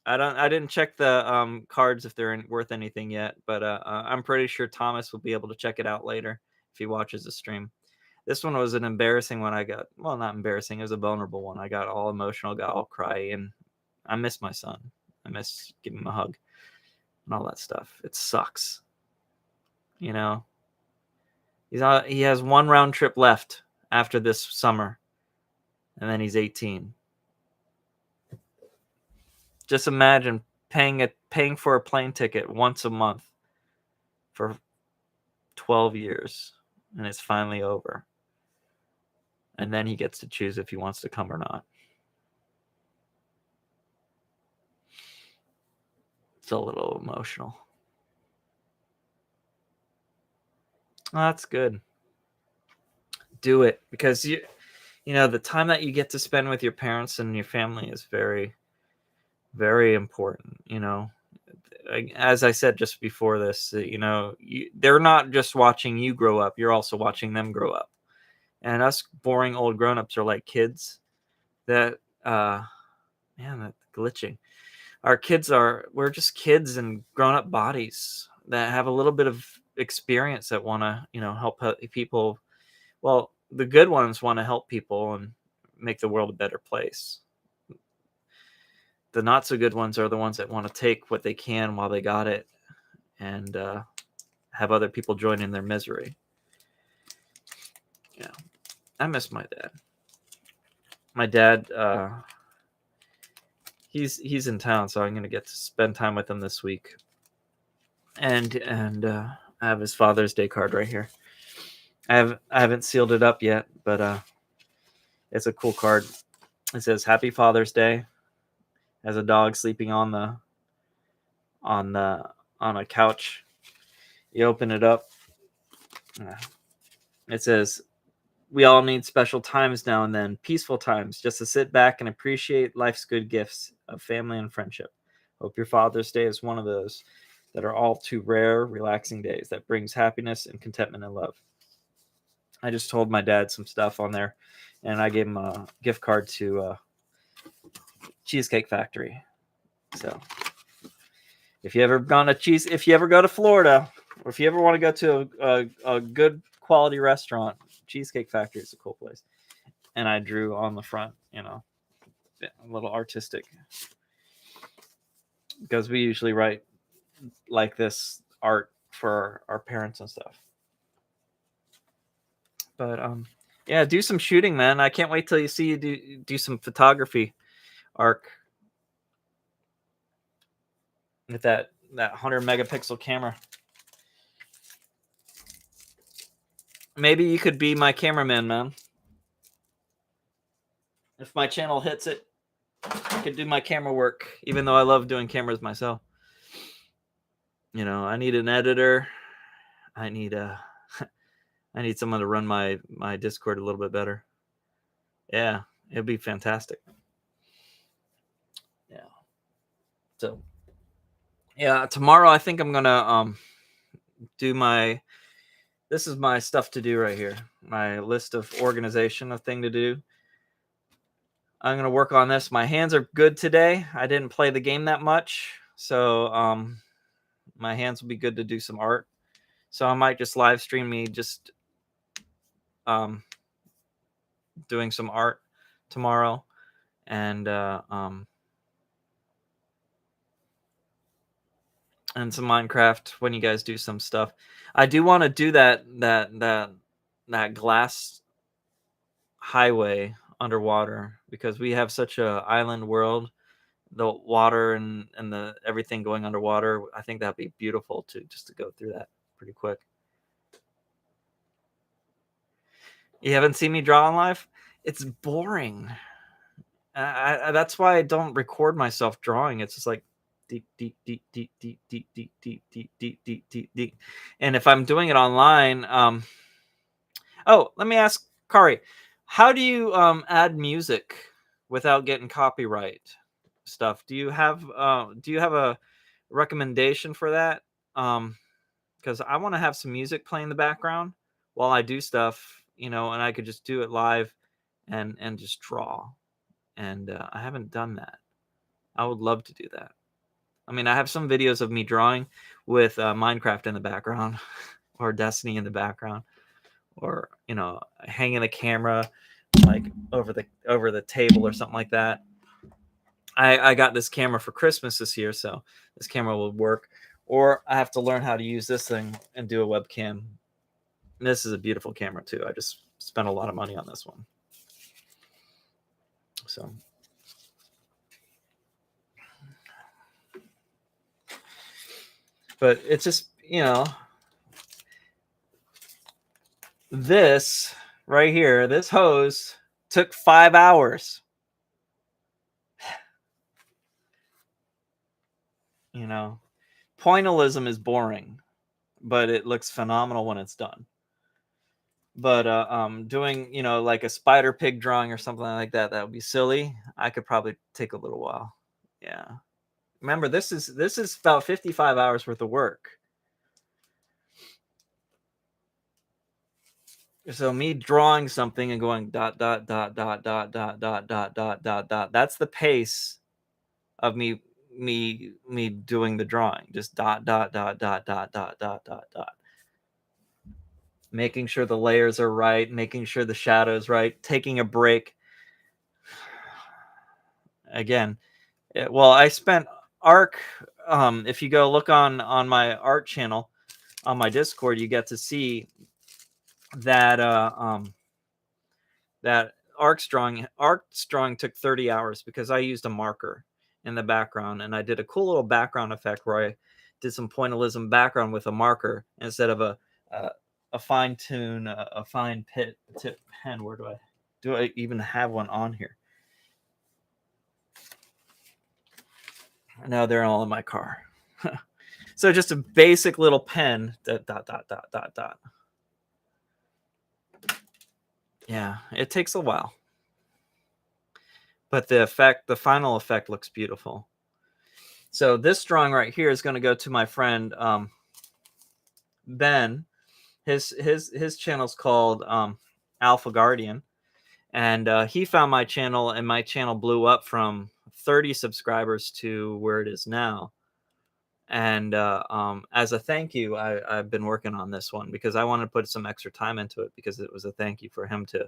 I didn't check the cards if they're worth anything yet, but I'm pretty sure Thomas will be able to check it out later if he watches the stream. This one was an embarrassing one. Well, not embarrassing. It was a vulnerable one. I got all emotional, got all cryy, and I miss my son. I miss giving him a hug and all that stuff. It sucks. You know, he has one round trip left after this summer, and then he's 18. Just imagine paying for a plane ticket once a month for 12 years, and it's finally over. And then he gets to choose if he wants to come or not. It's a little emotional. Well, that's good. Do it, because you know the time that you get to spend with your parents and your family is very, very important. You know, as I said just before this, you know, they're not just watching you grow up; you're also watching them grow up. And us boring old grown-ups are like kids that man, that glitching. We're just kids in grown-up bodies that have a little bit of experience that want to, you know, help people. Well, the good ones want to help people and make the world a better place. The not so good ones are the ones that want to take what they can while they got it and have other people join in their misery. Yeah, I miss my dad. My dad, he's in town, so I'm gonna get to spend time with him this week. And I have his Father's Day card right here. I haven't sealed it up yet, but it's a cool card. It says Happy Father's Day. As a dog sleeping on the on a couch. You open it up. It says, we all need special times now and then, peaceful times, just to sit back and appreciate life's good gifts of family and friendship. Hope your Father's Day is one of those that are all too rare, relaxing days that brings happiness and contentment and love. I just told my dad some stuff on there, and I gave him a gift card to Cheesecake Factory. So if you ever go to Florida, or if you ever want to go to a good quality restaurant, Cheesecake Factory is a cool place. And I drew on the front, a little artistic, because we usually write like this art for our parents and stuff. But yeah, do some shooting, man. I can't wait till you see you do some photography, Arc, with that 100 megapixel camera. Maybe you could be my cameraman, man. If my channel hits it, I could do my camera work, even though I love doing cameras myself. I need an editor. I need I need someone to run my Discord a little bit better. Yeah, it'd be fantastic. Yeah. So, yeah, tomorrow I think I'm gonna do my. This is my stuff to do right here. My list of organization of thing to do. I'm gonna work on this. My hands are good today. I didn't play the game that much, so my hands will be good to do some art. So I might just live stream me just doing some art tomorrow, and some Minecraft when you guys do some stuff. I do want to do that glass highway underwater, because we have such a island world, the water and the everything going underwater. I think that'd be beautiful to go through that pretty quick. You haven't seen me draw in live? It's boring. That's why I don't record myself drawing. It's just like deep, deep, deep, deep, deep, deep, deep, deep, deep, deep, deep, deep, deep. And if I'm doing it online, oh, let me ask Kari, how do you add music without getting copyright stuff? Do you have a recommendation for that? Because I want to have some music playing in the background while I do stuff, and I could just do it live and just draw. And I haven't done that. I would love to do that. I mean, I have some videos of me drawing with Minecraft in the background or Destiny in the background, or hanging the camera like over the table or something like that. I got this camera for Christmas this year, so this camera will work. Or I have to learn how to use this thing and do a webcam. And this is a beautiful camera too. I just spent a lot of money on this one. So but it's just, this right here, this hose took 5 hours. Pointillism is boring, but it looks phenomenal when it's done. But doing, like a spider pig drawing or something like that would be silly. I could probably take a little while. Yeah. Remember, this is about 55 hours worth of work. So me drawing something and going dot dot dot dot dot dot dot dot dot dot dot. That's the pace of me doing the drawing. Just dot dot dot dot dot dot dot dot dot. Making sure the layers are right, making sure the shadow's right, taking a break. Again, well, I spent Arc. If you go look on my art channel on my Discord, you get to see that that Arc's drawing took 30 hours because I used a marker in the background, and I did a cool little background effect where I did some pointillism background with a marker instead of a a fine tune, a fine tip pen. Where do I even have one on here? No, they're all in my car. So just a basic little pen. Dot, dot, dot, dot, dot, dot. Yeah, it takes a while. But the final effect looks beautiful. So this drawing right here is going to go to my friend Ben. His channel's called Alpha Guardian, and he found my channel, and my channel blew up from 30 subscribers to where it is now. And as a thank you, I've been working on this one because I wanted to put some extra time into it, because it was a thank you for him to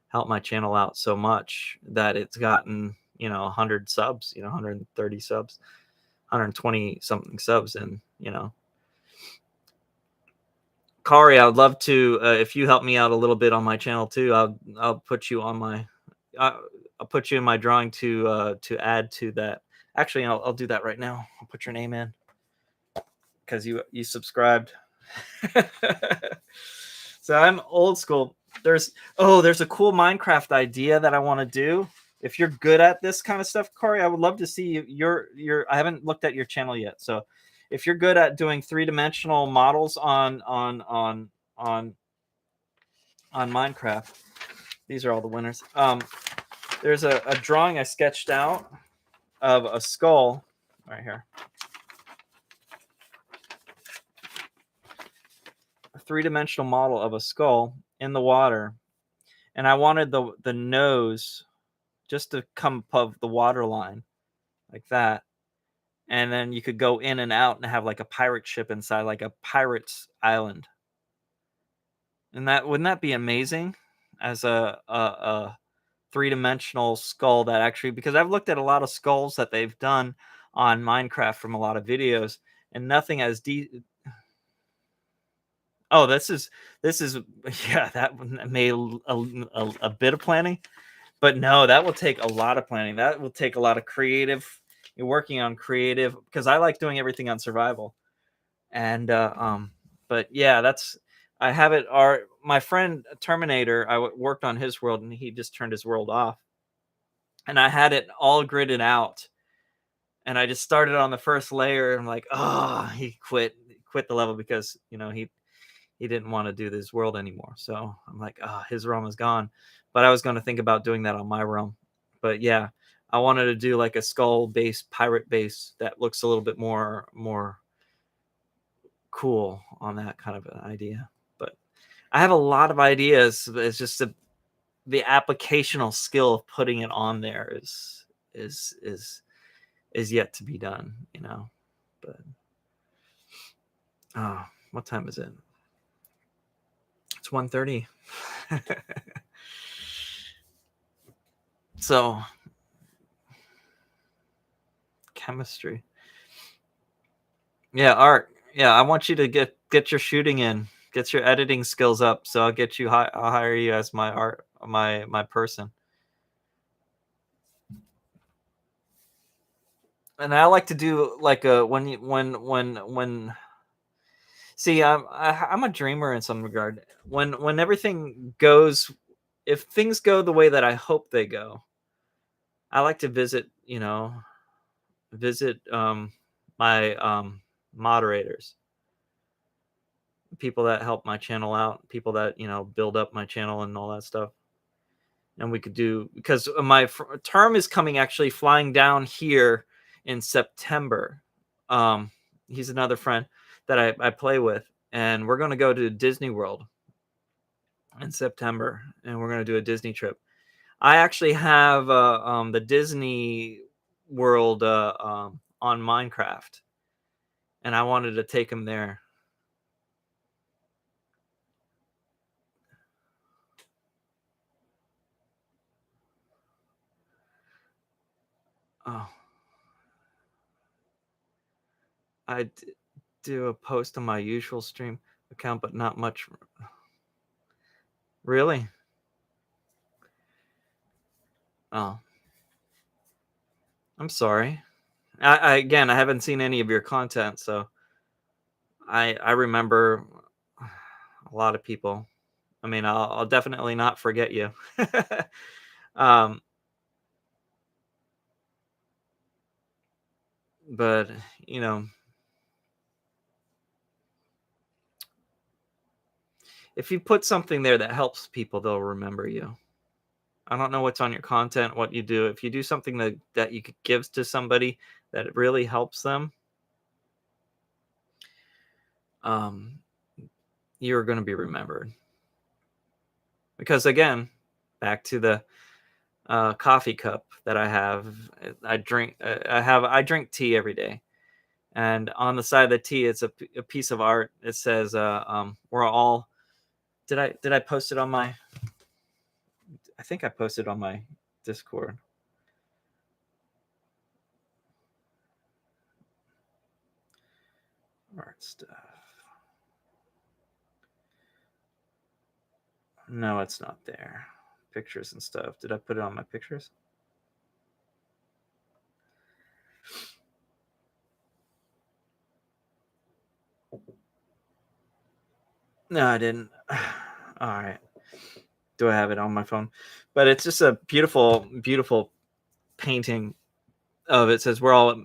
help my channel out so much that it's gotten 100 subs, 130 subs, 120 something subs. And Kari, I would love to, if you help me out a little bit on my channel too, I'll put you on my I'll put you in my drawing to add to that. Actually, I'll do that right now. I'll put your name in because you subscribed. So I'm old school. There's a cool Minecraft idea that I want to do. If you're good at this kind of stuff, Corey, I would love to see your. I haven't looked at your channel yet, so if you're good at doing 3-dimensional models on Minecraft, these are all the winners. There's a drawing I sketched out of a skull right here. A 3-dimensional model of a skull in the water, and I wanted the nose just to come above the water line like that, and then you could go in and out and have like a pirate ship inside, like a pirate's island. And that wouldn't that be amazing as a 3-dimensional skull that actually, because I've looked at a lot of skulls that they've done on Minecraft from a lot of videos, and nothing as Oh, this is yeah, that made a bit of planning, but no, that will take a lot of planning. That will take a lot of creative. You're working on creative, because I like doing everything on survival, and but yeah, I have it. My friend Terminator, I worked on his world, and he just turned his world off, and I had it all gridded out, and I just started on the first layer. And I'm like, oh, he quit the level because he didn't want to do this world anymore. So I'm like, his realm is gone. But I was going to think about doing that on my realm. But yeah, I wanted to do like a skull base, pirate base that looks a little bit more cool on that kind of an idea. But I have a lot of ideas. It's just the applicational skill of putting it on there is yet to be done, But what time is it? It's 1:30. So chemistry. Yeah, art. Yeah, I want you to get your shooting in, get your editing skills up. So I'll hire you as my my person. And I like to do like when see, I'm a dreamer in some regard. When everything goes, if things go the way that I hope they go, I like to visit my moderators, people that help my channel out, people that build up my channel and all that stuff. And we could do, because my term is coming, actually flying down here in September. He's another friend that I play with, and we're going to go to Disney World in September, and we're going to do a Disney trip. I actually have the Disney World on Minecraft, and I wanted to take him there. Oh, I do a post on my usual stream account, but not much. Really? Oh, I'm sorry. Again, I haven't seen any of your content, so I remember A lot of people. I mean, I'll definitely not forget you. um, but you know, if you put something there that helps people, they'll remember you. I don't know what's on your content, what you do. If you do something that you could give to somebody that it really helps them, um, you're going to be remembered. Because again, back to the coffee cup that I have, I drink. I drink tea every day, and on the side of the tea, it's a piece of art. It says, "We're all." Did I post it on my? I think I posted on my Discord. Art stuff. No, it's not there. Pictures and stuff. Did I put it on my pictures? No, I didn't. All right. Do I have it on my phone? But it's just a beautiful, beautiful painting of it. Says we're all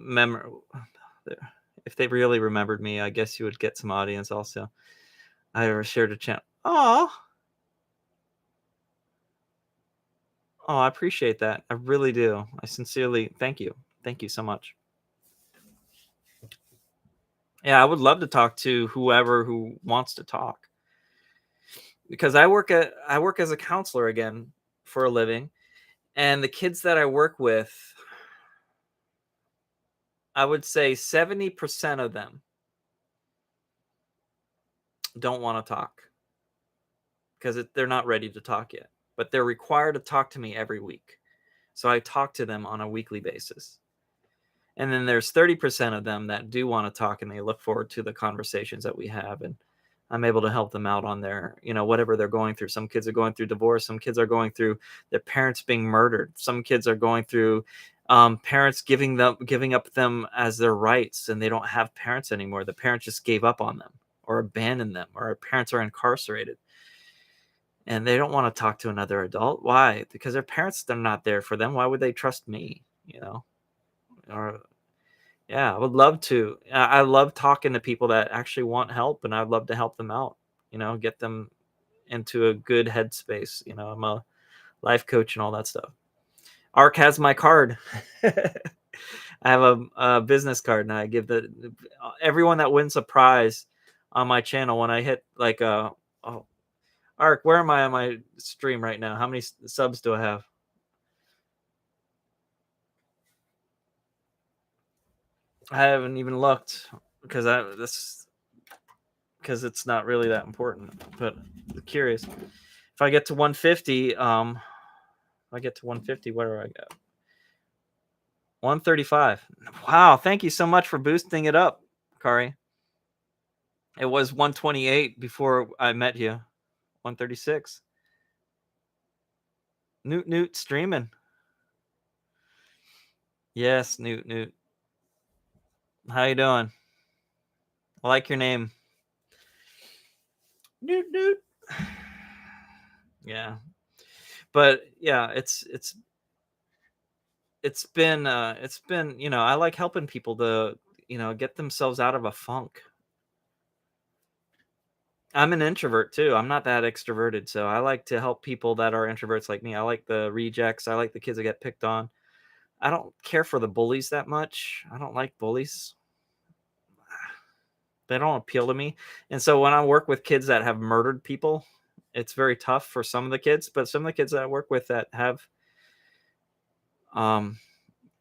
if they really remembered me, I guess you would get some audience also. I ever shared a channel. Oh, I appreciate that. I really do. I sincerely thank you. Thank you so much. Yeah, I would love to talk to whoever who wants to talk because I work as a counselor again for a living, and the kids that I work with, I would say 70% of them don't want to talk because they're not ready to talk yet, but they're required to talk to me every week. So I talk to them on a weekly basis. And then there's 30% of them that do want to talk and they look forward to the conversations that we have. And I'm able to help them out on their, whatever they're going through. Some kids are going through divorce. Some kids are going through their parents being murdered. Some kids are going through parents giving up them as their rights, and they don't have parents anymore. The parents just gave up on them or abandoned them, or parents are incarcerated and they don't want to talk to another adult. Why? Because their parents, they're not there for them. Why would they trust me? Or yeah, I would love to. I love talking to people that actually want help, and I'd love to help them out. Get them into a good headspace. I'm a life coach and all that stuff. Ark has my card. I have a business card, and I give everyone that wins a prize on my channel when I hit like oh, Ark, where am I on my stream right now? How many subs do I have? I haven't even looked because it's not really that important. But I'm curious. If I get to 150, where do I go? 135. Wow, thank you so much for boosting it up, Kari. It was 128 before I met you. 136. Newt streaming. Yes, Newt. How you doing? I like your name. Newt. Yeah. But yeah, it's been, I like helping people to, get themselves out of a funk. I'm an introvert too. I'm not that extroverted, so I like to help people that are introverts like me. I like the rejects. I like the kids that get picked on. I don't care for the bullies that much. I don't like bullies. They don't appeal to me. And so when I work with kids that have murdered people, it's very tough for some of the kids, but some of the kids that I work with that have um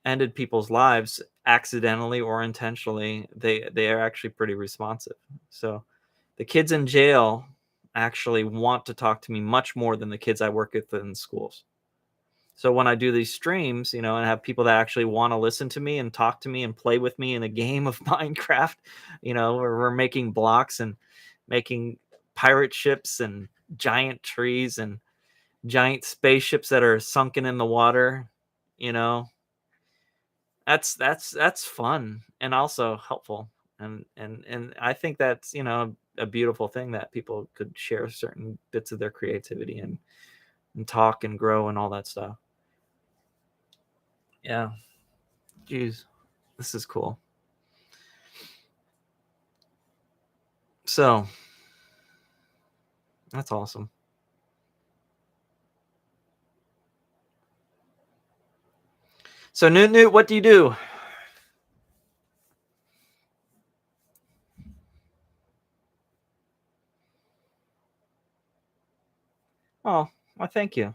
ended people's lives accidentally or intentionally, they are actually pretty responsive. So the kids in jail actually want to talk to me much more than the kids I work with in schools. So when I do these streams, and have people that actually want to listen to me and talk to me and play with me in a game of Minecraft, where we're making blocks and making pirate ships and giant trees and giant spaceships that are sunken in the water, you know, that's fun and also helpful. And I think that's, a beautiful thing that people could share certain bits of their creativity and talk and grow and all that stuff. Yeah. Jeez. This is cool. So that's awesome. So Newt, what do you do? Oh, well, thank you.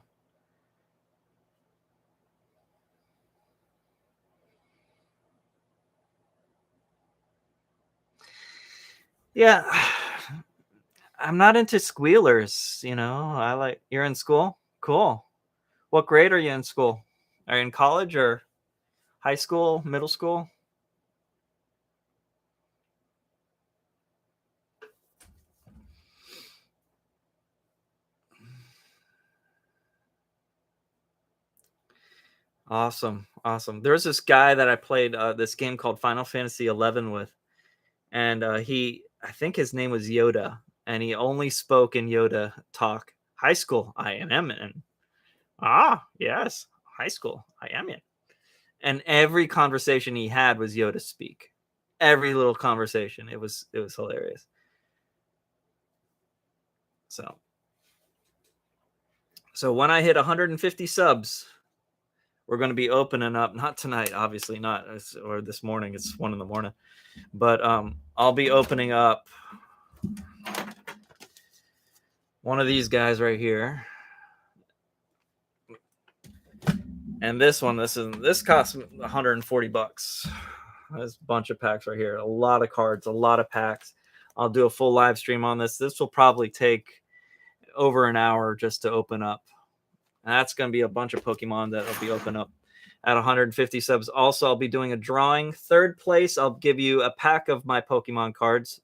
Yeah. I'm not into squealers, you know. I like you're in school? Cool. What grade are you in school? Are you in college or high school, middle school? Awesome. Awesome. There's this guy that I played this game called Final Fantasy 11 with, and I think his name was Yoda, and he only spoke in Yoda talk. High school, I am in. Ah, yes, high school, I am in. And every conversation he had was Yoda speak. Every little conversation, it was hilarious. So when I hit 150 subs, we're going to be opening up. Not tonight, obviously not, or this morning. It's 1 a.m, but I'll be opening up one of these guys right here. And this costs $140. There's a bunch of packs right here. A lot of cards, a lot of packs. I'll do a full live stream on this. This will probably take over an hour just to open up. And that's going to be a bunch of Pokemon that will be open up at 150 subs. Also, I'll be doing a drawing. Third place, I'll give you a pack of my Pokemon cards.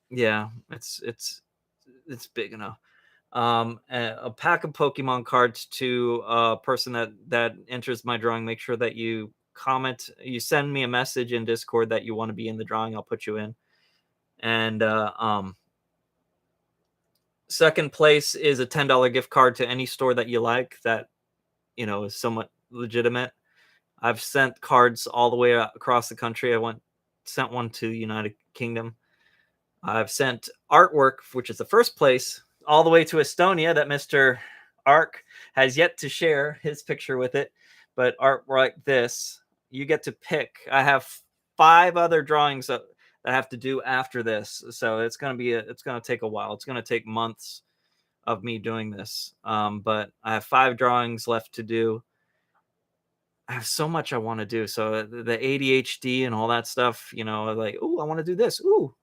Yeah, it's big enough. A pack of Pokemon cards to a person that enters my drawing. Make sure that you comment, you send me a message in Discord that you want to be in the drawing. I'll put you in. And second place is a $10 gift card to any store that you like that is somewhat legitimate. I've sent cards all the way across the country. Sent one to the United Kingdom. I've sent artwork, which is the first place, all the way to Estonia that Mr. Ark has yet to share his picture with it. But art like this, you get to pick. I have 5 other drawings that I have to do after this. So it's going to take a while. It's going to take months of me doing this. But I have 5 drawings left to do. I have so much I want to do. So the ADHD and all that stuff, like, oh, I want to do this. Ooh,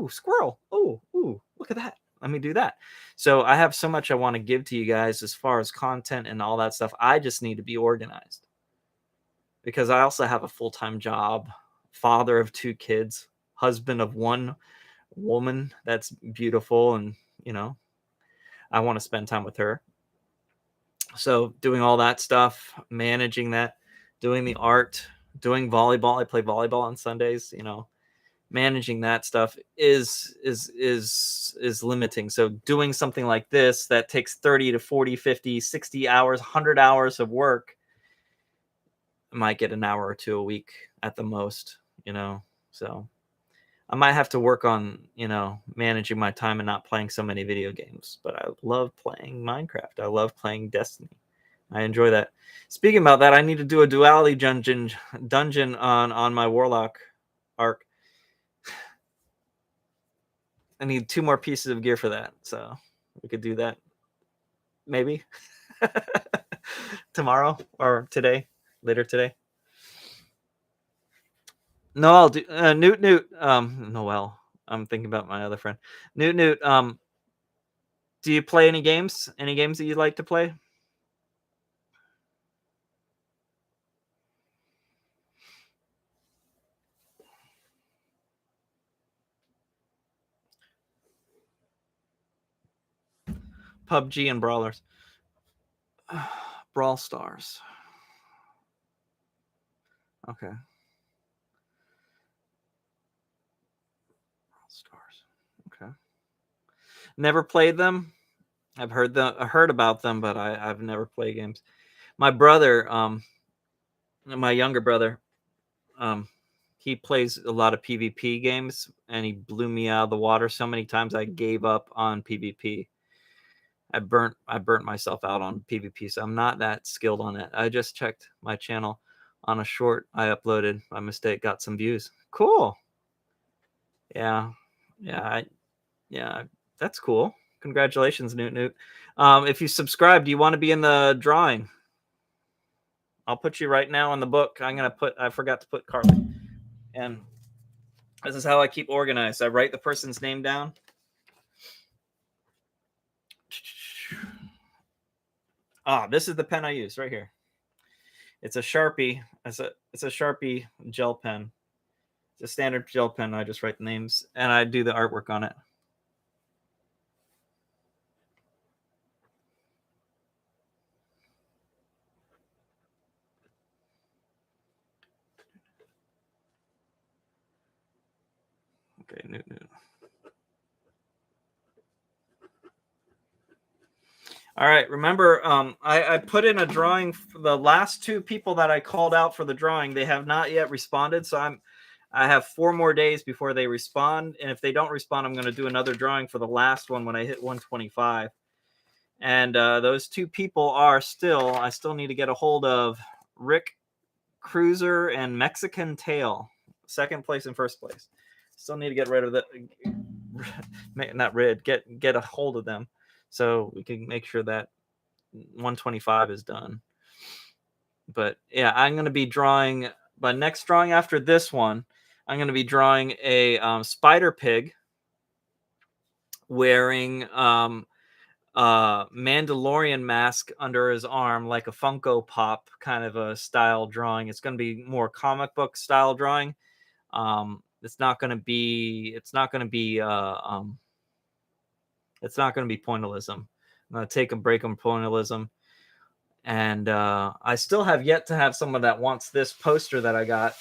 squirrel. Ooh, look at that. Let me do that. So I have so much I want to give to you guys as far as content and all that stuff. I just need to be organized because I also have a full-time job, father of 2 kids, husband of 1 woman that's beautiful. And, I want to spend time with her. So doing all that stuff, managing that, doing the art, doing volleyball. I play volleyball on Sundays, managing that stuff is limiting. So doing something like this that takes 30 to 40, 50, 60 hours, 100 hours of work, I might get an hour or 2 a week at the most, so I might have to work on, managing my time and not playing so many video games. But I love playing Minecraft. I love playing Destiny. I enjoy that. Speaking about that, I need to do a duality dungeon on my Warlock arc. I need 2 more pieces of gear for that, so we could do that maybe tomorrow or today, later today. No, I'll do Newt. Noel. I'm thinking about my other friend, Newt. Do you play any games? Any games that you'd like to play? PUBG and Brawlers. Brawl Stars. Okay. Brawl Stars. Never played them. I've heard about them, but I've never played games. My brother, my younger brother, he plays a lot of PvP games, and he blew me out of the water so many times I gave up on PvP. I burnt myself out on PvP, so I'm not that skilled on it. I just checked my channel on a short I uploaded by mistake, got some views. Cool. Yeah. Yeah, yeah, that's cool. Congratulations, Newt Newt. If you subscribe, do you want to be in the drawing? I'll put you right now in the book. I forgot to put Carly. And this is how I keep organized. I write the person's name down. This is the pen I use right here. It's a Sharpie. It's a Sharpie gel pen. It's a standard gel pen. I just write the names and I do the artwork on it. Okay, Newt. All right. Remember, I put in a drawing for the last two people that I called out for the drawing. They have not yet responded, so I have 4 more days before they respond. And if they don't respond, I'm going to do another drawing for the last one when I hit 125. And those 2 people are I still need to get a hold of Rick Cruiser and Mexican Tail, second place and first place. Still need to get rid of get a hold of them so we can make sure that 125 is done. But yeah, I'm going to be drawing my next drawing after this one. I'm going to be drawing a spider pig wearing Mandalorian mask under his arm, like a Funko Pop kind of a style drawing. It's going to be more comic book style drawing. It's not going to be pointillism. I'm going to take a break on pointillism. And I still have yet to have someone that wants this poster that I got.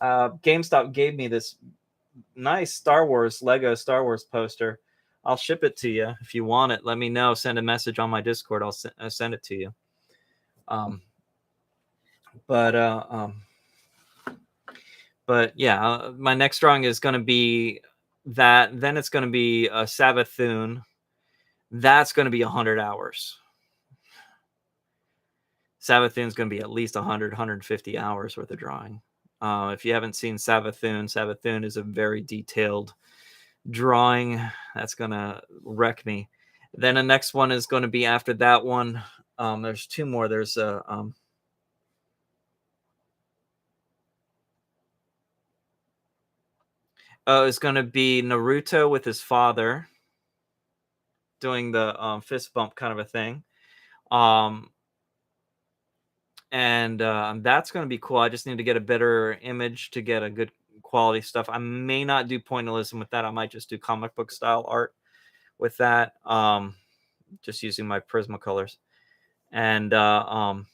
GameStop gave me this nice Lego Star Wars poster. I'll ship it to you if you want it. Let me know. Send a message on my Discord. I'll send it to you. But yeah, my next drawing is going to be that. Then it's going to be a Savathun. That's going to be 100 hours. Savathun's going to be at least 100, 150 hours worth of drawing. If you haven't seen Savathun is a very detailed drawing. That's going to wreck me. Then the next one is going to be after that one. There's 2 more. There's it's going to be Naruto with his father doing the fist bump kind of a thing. And that's going to be cool. I just need to get a better image to get a good quality stuff. I may not do pointillism with that. I might just do comic book style art with that, just using my Prismacolors. And then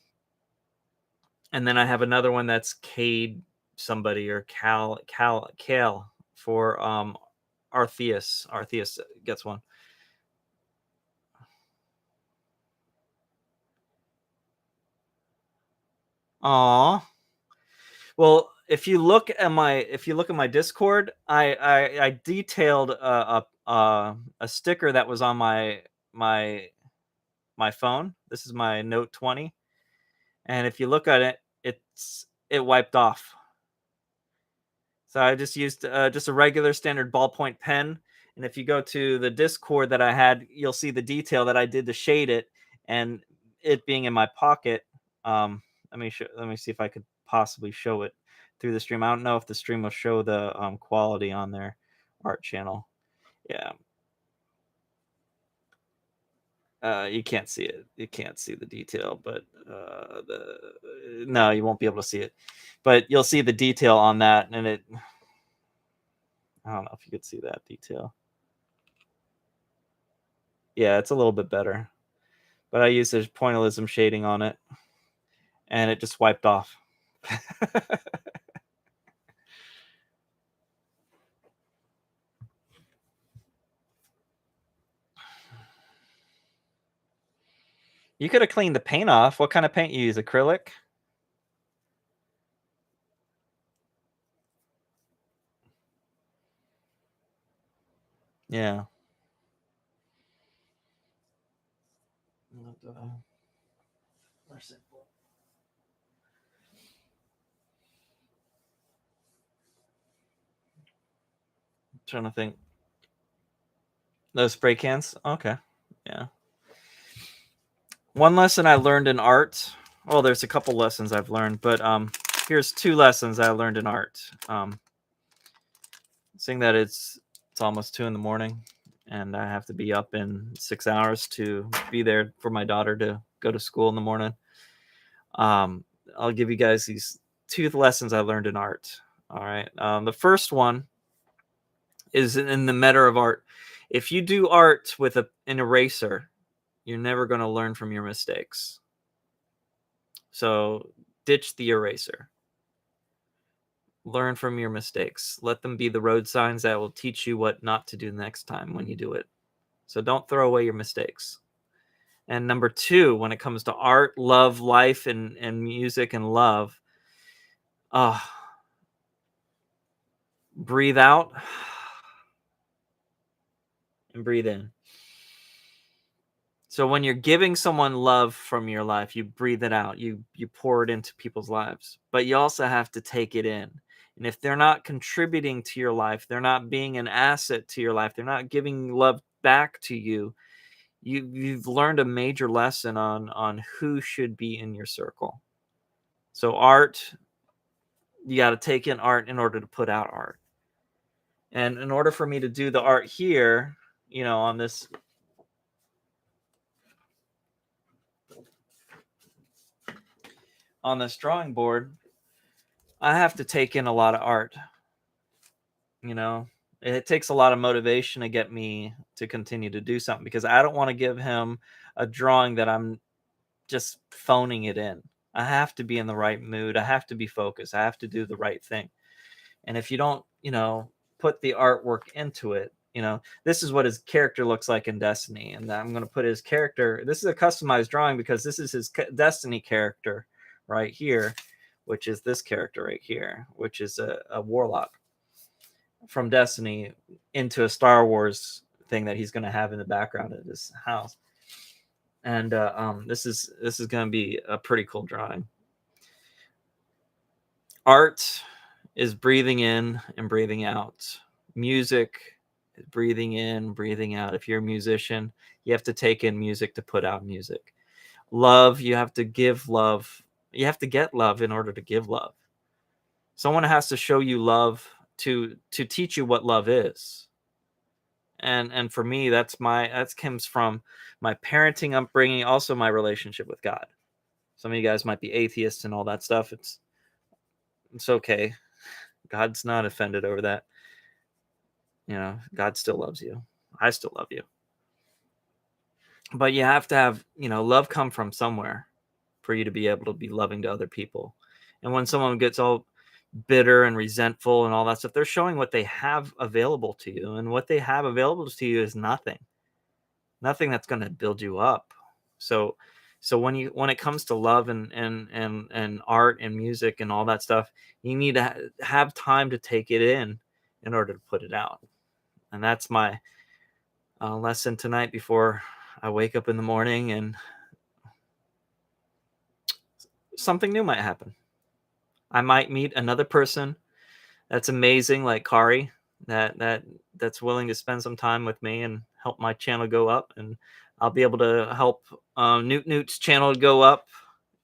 I have another one that's Cade somebody or Cal for Arceus. Arceus gets one. Aw. Well, if you look at my Discord, I detailed a sticker that was on my phone. This is my Note 20, and if you look at it, it wiped off. So I just used just a regular standard ballpoint pen. And if you go to the Discord that I had, you'll see the detail that I did to shade it, and it being in my pocket. Let me see if I could possibly show it through the stream. I don't know if the stream will show the quality on their art channel. Yeah. You can't see it. You can't see the detail, but no, you won't be able to see it. But you'll see the detail on that, and I don't know if you could see that detail. Yeah, it's a little bit better. But I used this pointillism shading on it, and it just wiped off. You could have cleaned the paint off. What kind of paint you use? Acrylic? Yeah. Trying to think. Those spray cans? Okay. Yeah. One lesson I learned in art. Well, there's a couple lessons I've learned, but here's 2 lessons I learned in art. Seeing that it's almost 2 in the morning, and I have to be up in 6 hours to be there for my daughter to go to school in the morning. I'll give you guys these 2 lessons I learned in art. All right. The first one is in the matter of art. If you do art with an eraser, you're never going to learn from your mistakes. So ditch the eraser. Learn from your mistakes. Let them be the road signs that will teach you what not to do next time when you do it. So don't throw away your mistakes. And number 2, when it comes to art, love, life, and music and love, breathe out and breathe in. So when you're giving someone love from your life, you breathe it out. You pour it into people's lives. But you also have to take it in. And if they're not contributing to your life, they're not being an asset to your life, they're not giving love back to you, you've learned a major lesson on who should be in your circle. So art, you got to take in art in order to put out art. And in order for me to do the art here, on this drawing board, I have to take in a lot of art. It takes a lot of motivation to get me to continue to do something, because I don't want to give him a drawing that I'm just phoning it in. I have to be in the right mood. I have to be focused. I have to do the right thing. And if you don't, put the artwork into it, this is what his character looks like in Destiny. And I'm going to put his character. This is a customized drawing because this is his Destiny character right here, which is this character right here, which is a warlock from Destiny into a Star Wars thing that he's going to have in the background of his house. And this is going to be a pretty cool drawing. Art is breathing in and breathing out. Music is breathing in, breathing out. If you're a musician, you have to take in music to put out music. Love, you have to give love. You have to get love in order to give love. Someone has to show you love to teach you what love is. And for me, that comes from my parenting upbringing, also my relationship with God. Some of you guys might be atheists and all that stuff. It's okay. God's not offended over that. God still loves you. I still love you. But you have to have, love come from somewhere for you to be able to be loving to other people. And when someone gets all bitter and resentful and all that stuff, they're showing what they have available to you. And what they have available to you is nothing that's going to build you up. So when it comes to love and art and music and all that stuff, you need to have time to take it in order to put it out. And that's my lesson tonight before I wake up in the morning, and something new might happen. I might meet another person that's amazing, like Kari, that's willing to spend some time with me and help my channel go up, and I'll be able to help Newt's channel to go up,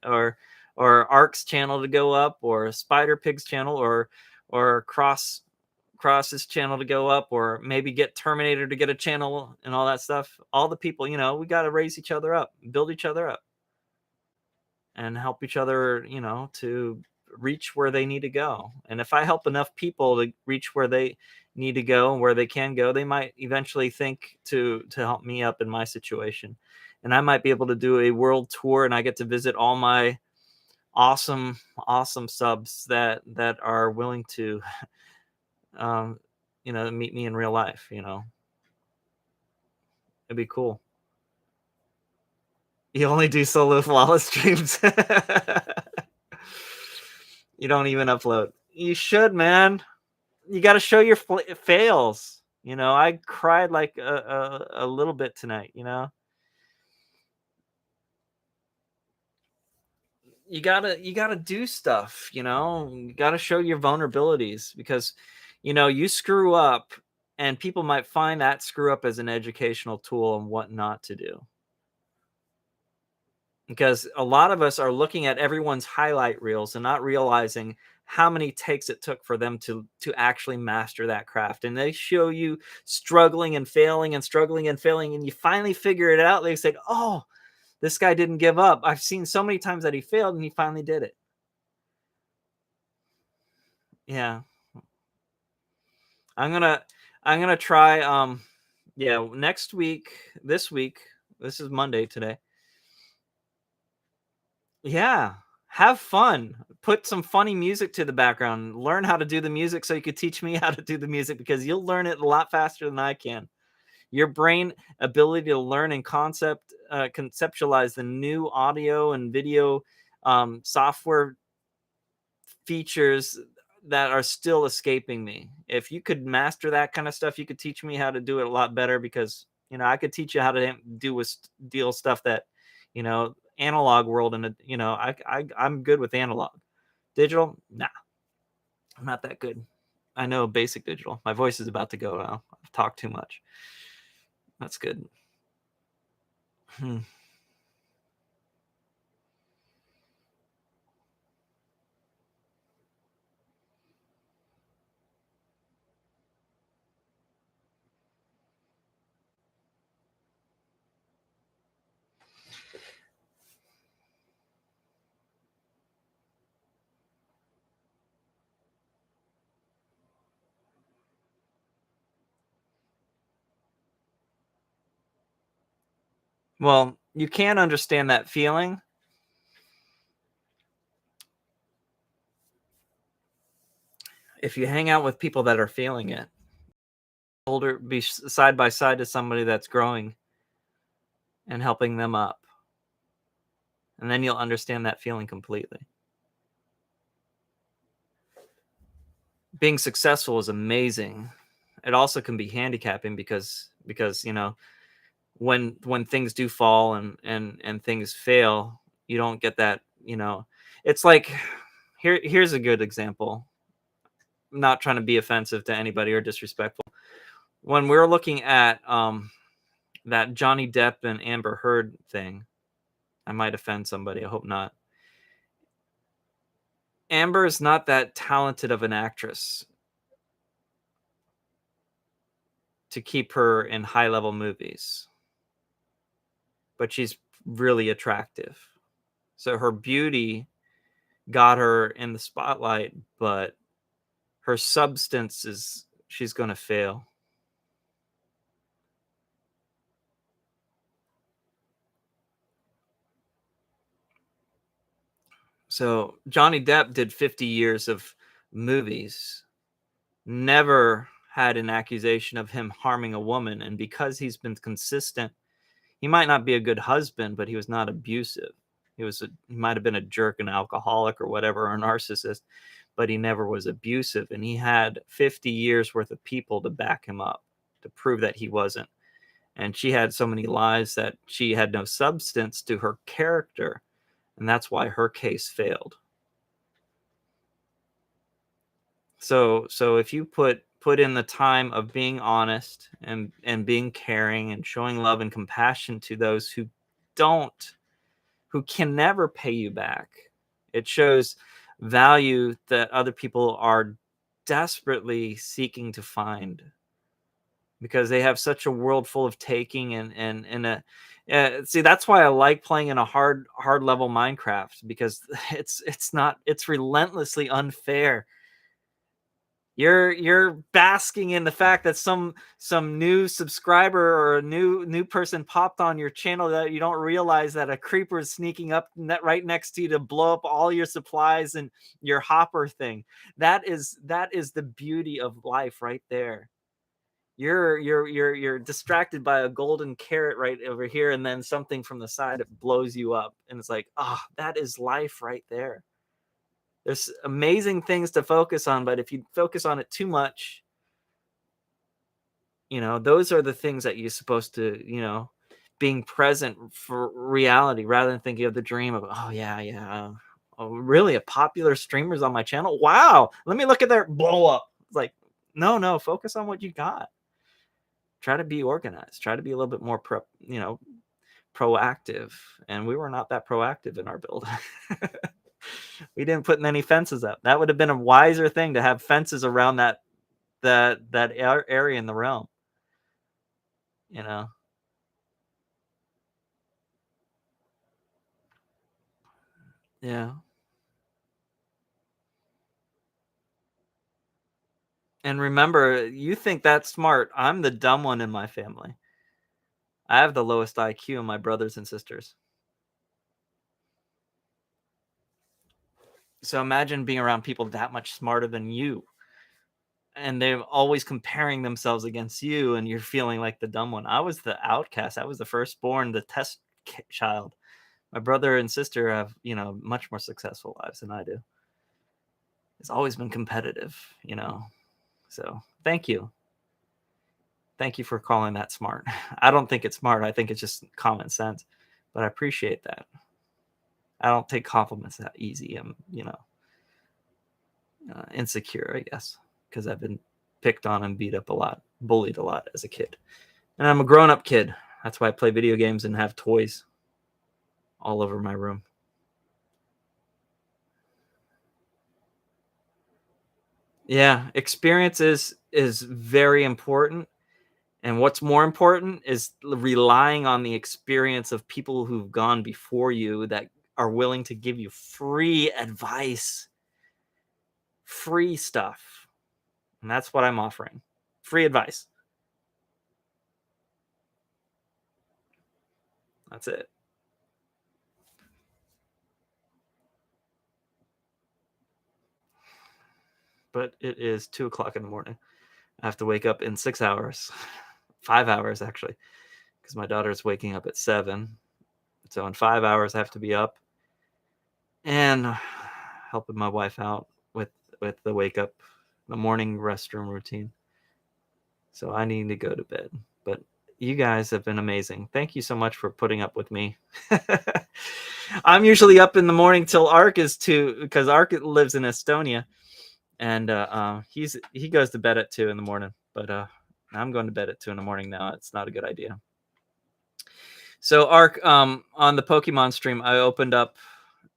or Ark's channel to go up, or Spider Pig's channel, or Cross's channel to go up, or maybe get Terminator to get a channel and all that stuff. All the people, we got to raise each other up, build each other up, and help each other, to reach where they need to go. And if I help enough people to reach where they need to go and where they can go, they might eventually think to help me up in my situation. And I might be able to do a world tour, and I get to visit all my awesome subs that are willing to meet me in real life. It'd be cool. You only do solo flawless streams. You don't even upload. You should, man. You got to show your fails. You know, I cried like a little bit tonight. You know, you gotta do stuff. You know, you gotta show your vulnerabilities because, you know, you screw up, and people might find that screw up as an educational tool on what not to do. Because a lot of us are looking at everyone's highlight reels and not realizing how many takes it took for them to actually master that craft, and they show you struggling and failing and struggling and failing, and you finally figure it out. They say, oh, this guy didn't give up. I've seen so many times that he failed and he finally did it. Yeah, i'm gonna I'm gonna try, yeah, next week, this week, this is Monday today. Yeah. Have fun. Put some funny music to the background. Learn how to do the music so you could teach me how to do the music, because you'll learn it a lot faster than I can. Your brain ability to learn and conceptualize the new audio and video software features that are still escaping me. If you could master that kind of stuff, you could teach me how to do it a lot better, because, you know, I could teach you how to do with deal stuff that, you know, analog world, and you know, I'm good with analog. Digital, nah, I'm not that good. I know basic digital. My voice is about to go now. I've talked too much. That's good. Hmm. Well, you can understand that feeling if you hang out with people that are feeling it. Older, be side by side to somebody that's growing and helping them up, and then you'll understand that feeling completely. Being successful is amazing. It also can be handicapping, because you know, when things do fall and things fail, you don't get that, you know. It's like, here's a good example. I'm not trying to be offensive to anybody or disrespectful. When we're looking at that Johnny Depp and Amber Heard thing, I might offend somebody, I hope not. Amber is not that talented of an actress to keep her in high level movies, but she's really attractive. So her beauty got her in the spotlight, but her substance is, she's going to fail. So Johnny Depp did 50 years of movies, never had an accusation of him harming a woman, and because he's been consistent, he might not be a good husband, but he was not abusive. He might have been a jerk, an alcoholic or whatever, or a narcissist, but he never was abusive, and he had 50 years worth of people to back him up to prove that he wasn't. And she had so many lies that she had no substance to her character, and that's why her case failed. So if you put in the time of being honest and being caring and showing love and compassion to those don't who can never pay you back, it shows value that other people are desperately seeking to find, because they have such a world full of taking and a see, that's why I like playing in a hard level Minecraft, because it's relentlessly unfair. You're basking in the fact that some new subscriber or a new person popped on your channel, that you don't realize that a creeper is sneaking up right next to you to blow up all your supplies and your hopper thing. That is the beauty of life right there. You're distracted by a golden carrot right over here, and then something from the side blows you up, and it's like, oh, that is life right there. There's amazing things to focus on, but if you focus on it too much, those are the things that you're supposed to, being present for reality rather than thinking of the dream of, oh yeah, oh really, a popular streamer's on my channel, wow, let me look at their blow up. It's like, no, focus on what you got. Try to be organized, try to be a little bit more proactive, and we were not that proactive in our build. We didn't put any fences up. That would have been a wiser thing, to have fences around that area in the realm. Yeah. And remember, you think that's smart. I'm the dumb one in my family. I have the lowest IQ in my brothers and sisters. So imagine being around people that much smarter than you, and they're always comparing themselves against you, and you're feeling like the dumb one. I was the outcast. I was the firstborn, the test child. My brother and sister have, much more successful lives than I do. It's always been competitive, So thank you. Thank you for calling that smart. I don't think it's smart. I think it's just common sense, but I appreciate that. I don't take compliments that easy. I'm, insecure, I guess, because I've been picked on and beat up a lot, bullied a lot as a kid. And I'm a grown-up kid. That's why I play video games and have toys all over my room. Yeah, experience is very important. And what's more important is relying on the experience of people who've gone before you that are willing to give you free advice, free stuff. And that's what I'm offering. Free advice. That's it. But it is 2:00 in the morning. I have to wake up in 6 hours, 5 hours actually, because my daughter's waking up at 7. So in 5 hours, I have to be up and helping my wife out with the wake up, the morning restroom routine. So I need to go to bed. But you guys have been amazing. Thank you so much for putting up with me. I'm usually up in the morning till Ark is because Ark lives in Estonia, and he goes to bed at 2 in the morning. But I'm going to bed at 2 in the morning now. It's not a good idea. So Ark, on the Pokemon stream, I opened up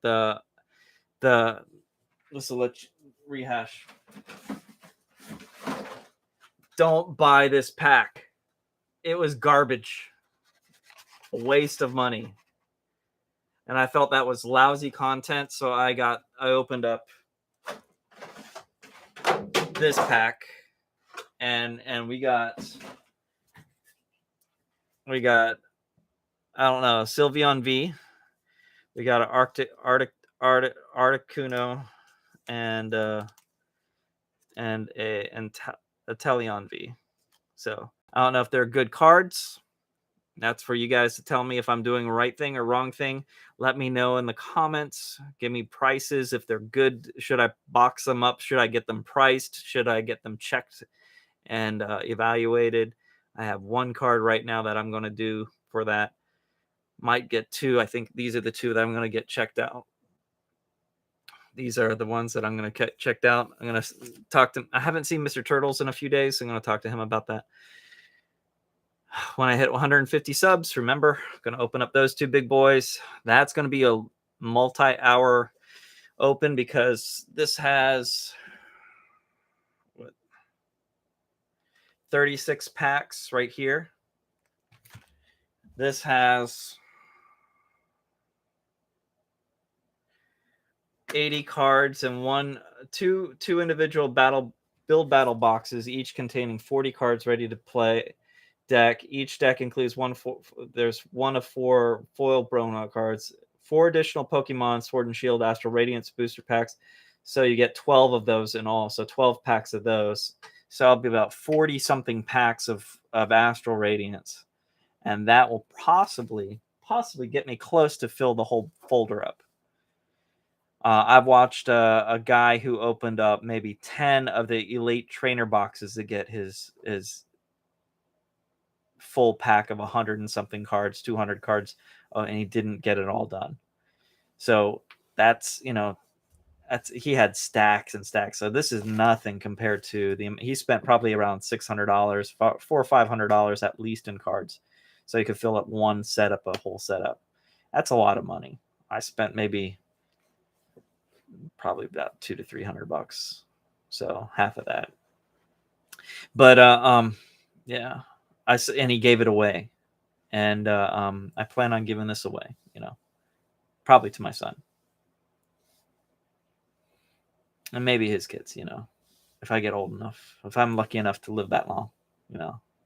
the this will let you rehash. Don't buy this pack. It was garbage. A waste of money. And I felt that was lousy content, so I opened up this pack, and we got I don't know, Sylveon V. We got an Articuno and a Teleon V. So I don't know if they're good cards. That's for you guys to tell me if I'm doing the right thing or wrong thing. Let me know in the comments. Give me prices if they're good. Should I box them up? Should I get them priced? Should I get them checked and evaluated? I have one card right now that I'm going to do for that. Might get 2. I think these are the 2 that I'm going to get checked out. These are the ones that I'm going to get checked out. I'm going to talk to. I haven't seen Mr. Turtles in a few days, so I'm going to talk to him about that. When I hit 150 subs, remember, I'm going to open up those 2 big boys. That's going to be a multi-hour open because this has 36 packs right here. This has 80 cards and two individual build battle boxes, each containing 40 cards ready to play deck. Each deck includes there's one of 4 foil Brono cards, 4 additional Pokemon Sword and Shield Astral Radiance booster packs. So you get 12 of those in all. So 12 packs of those. So I'll be about 40 something packs of Astral Radiance. And that will possibly get me close to fill the whole folder up. I've watched a guy who opened up maybe 10 of the Elite Trainer boxes to get his full pack of 100 and something cards, 200 cards, and he didn't get it all done. So that's, he had stacks and stacks. So this is nothing compared to he spent probably around $600, $400 or $500 at least in cards. So he could fill up one setup, a whole setup. That's a lot of money. I spent probably about $200 to $300. So half of that. But yeah, and he gave it away. And I plan on giving this away, probably to my son. And maybe his kids, if I get old enough, if I'm lucky enough to live that long,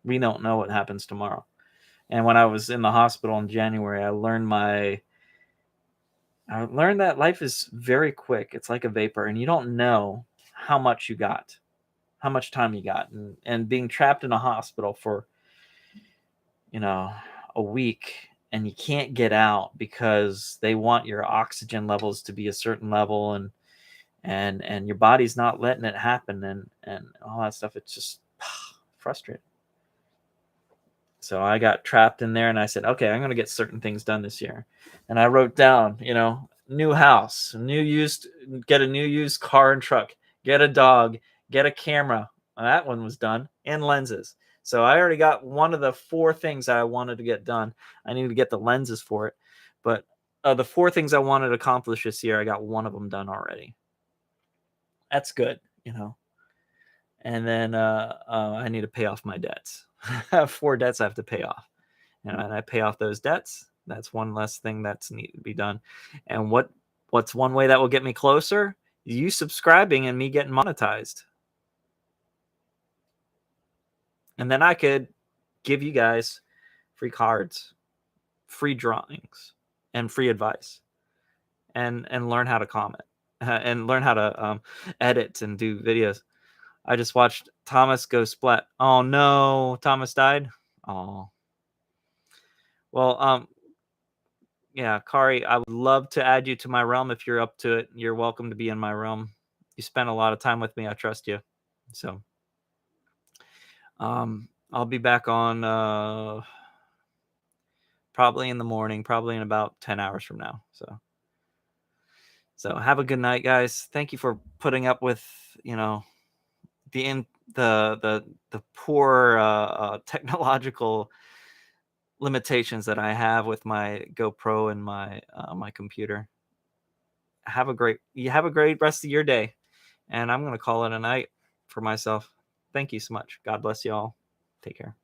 we don't know what happens tomorrow. And when I was in the hospital in January, I learned that life is very quick. It's like a vapor, and you don't know how much you got, how much time you got. And being trapped in a hospital for, a week, and you can't get out because they want your oxygen levels to be a certain level, and your body's not letting it happen, and all that stuff. It's just frustrating. So I got trapped in there, and I said, okay, I'm going to get certain things done this year. And I wrote down, new house, get a new used car and truck, get a dog, get a camera. That one was done, and lenses. So I already got one of the 4 things that I wanted to get done. I needed to get the lenses for it. But the 4 things I wanted to accomplish this year, I got one of them done already. That's good, And then I need to pay off my debts. I have 4 debts I have to pay off. And I pay off those debts. That's one less thing that's need to be done. And what's one way that will get me closer? You subscribing and me getting monetized. And then I could give you guys free cards, free drawings, and free advice, and learn how to comment, and learn how to edit and do videos. I just watched Thomas go splat. Oh no, Thomas died. Oh. Well, yeah, Kari, I would love to add you to my realm if you're up to it. You're welcome to be in my realm. You spent a lot of time with me. I trust you. So, I'll be back on probably in the morning, probably in about 10 hours from now. So have a good night, guys. Thank you for putting up with, the poor technological limitations that I have with my GoPro and my computer. You have a great rest of your day, and I'm going to call it a night for myself. Thank you so much. God bless you all. Take care.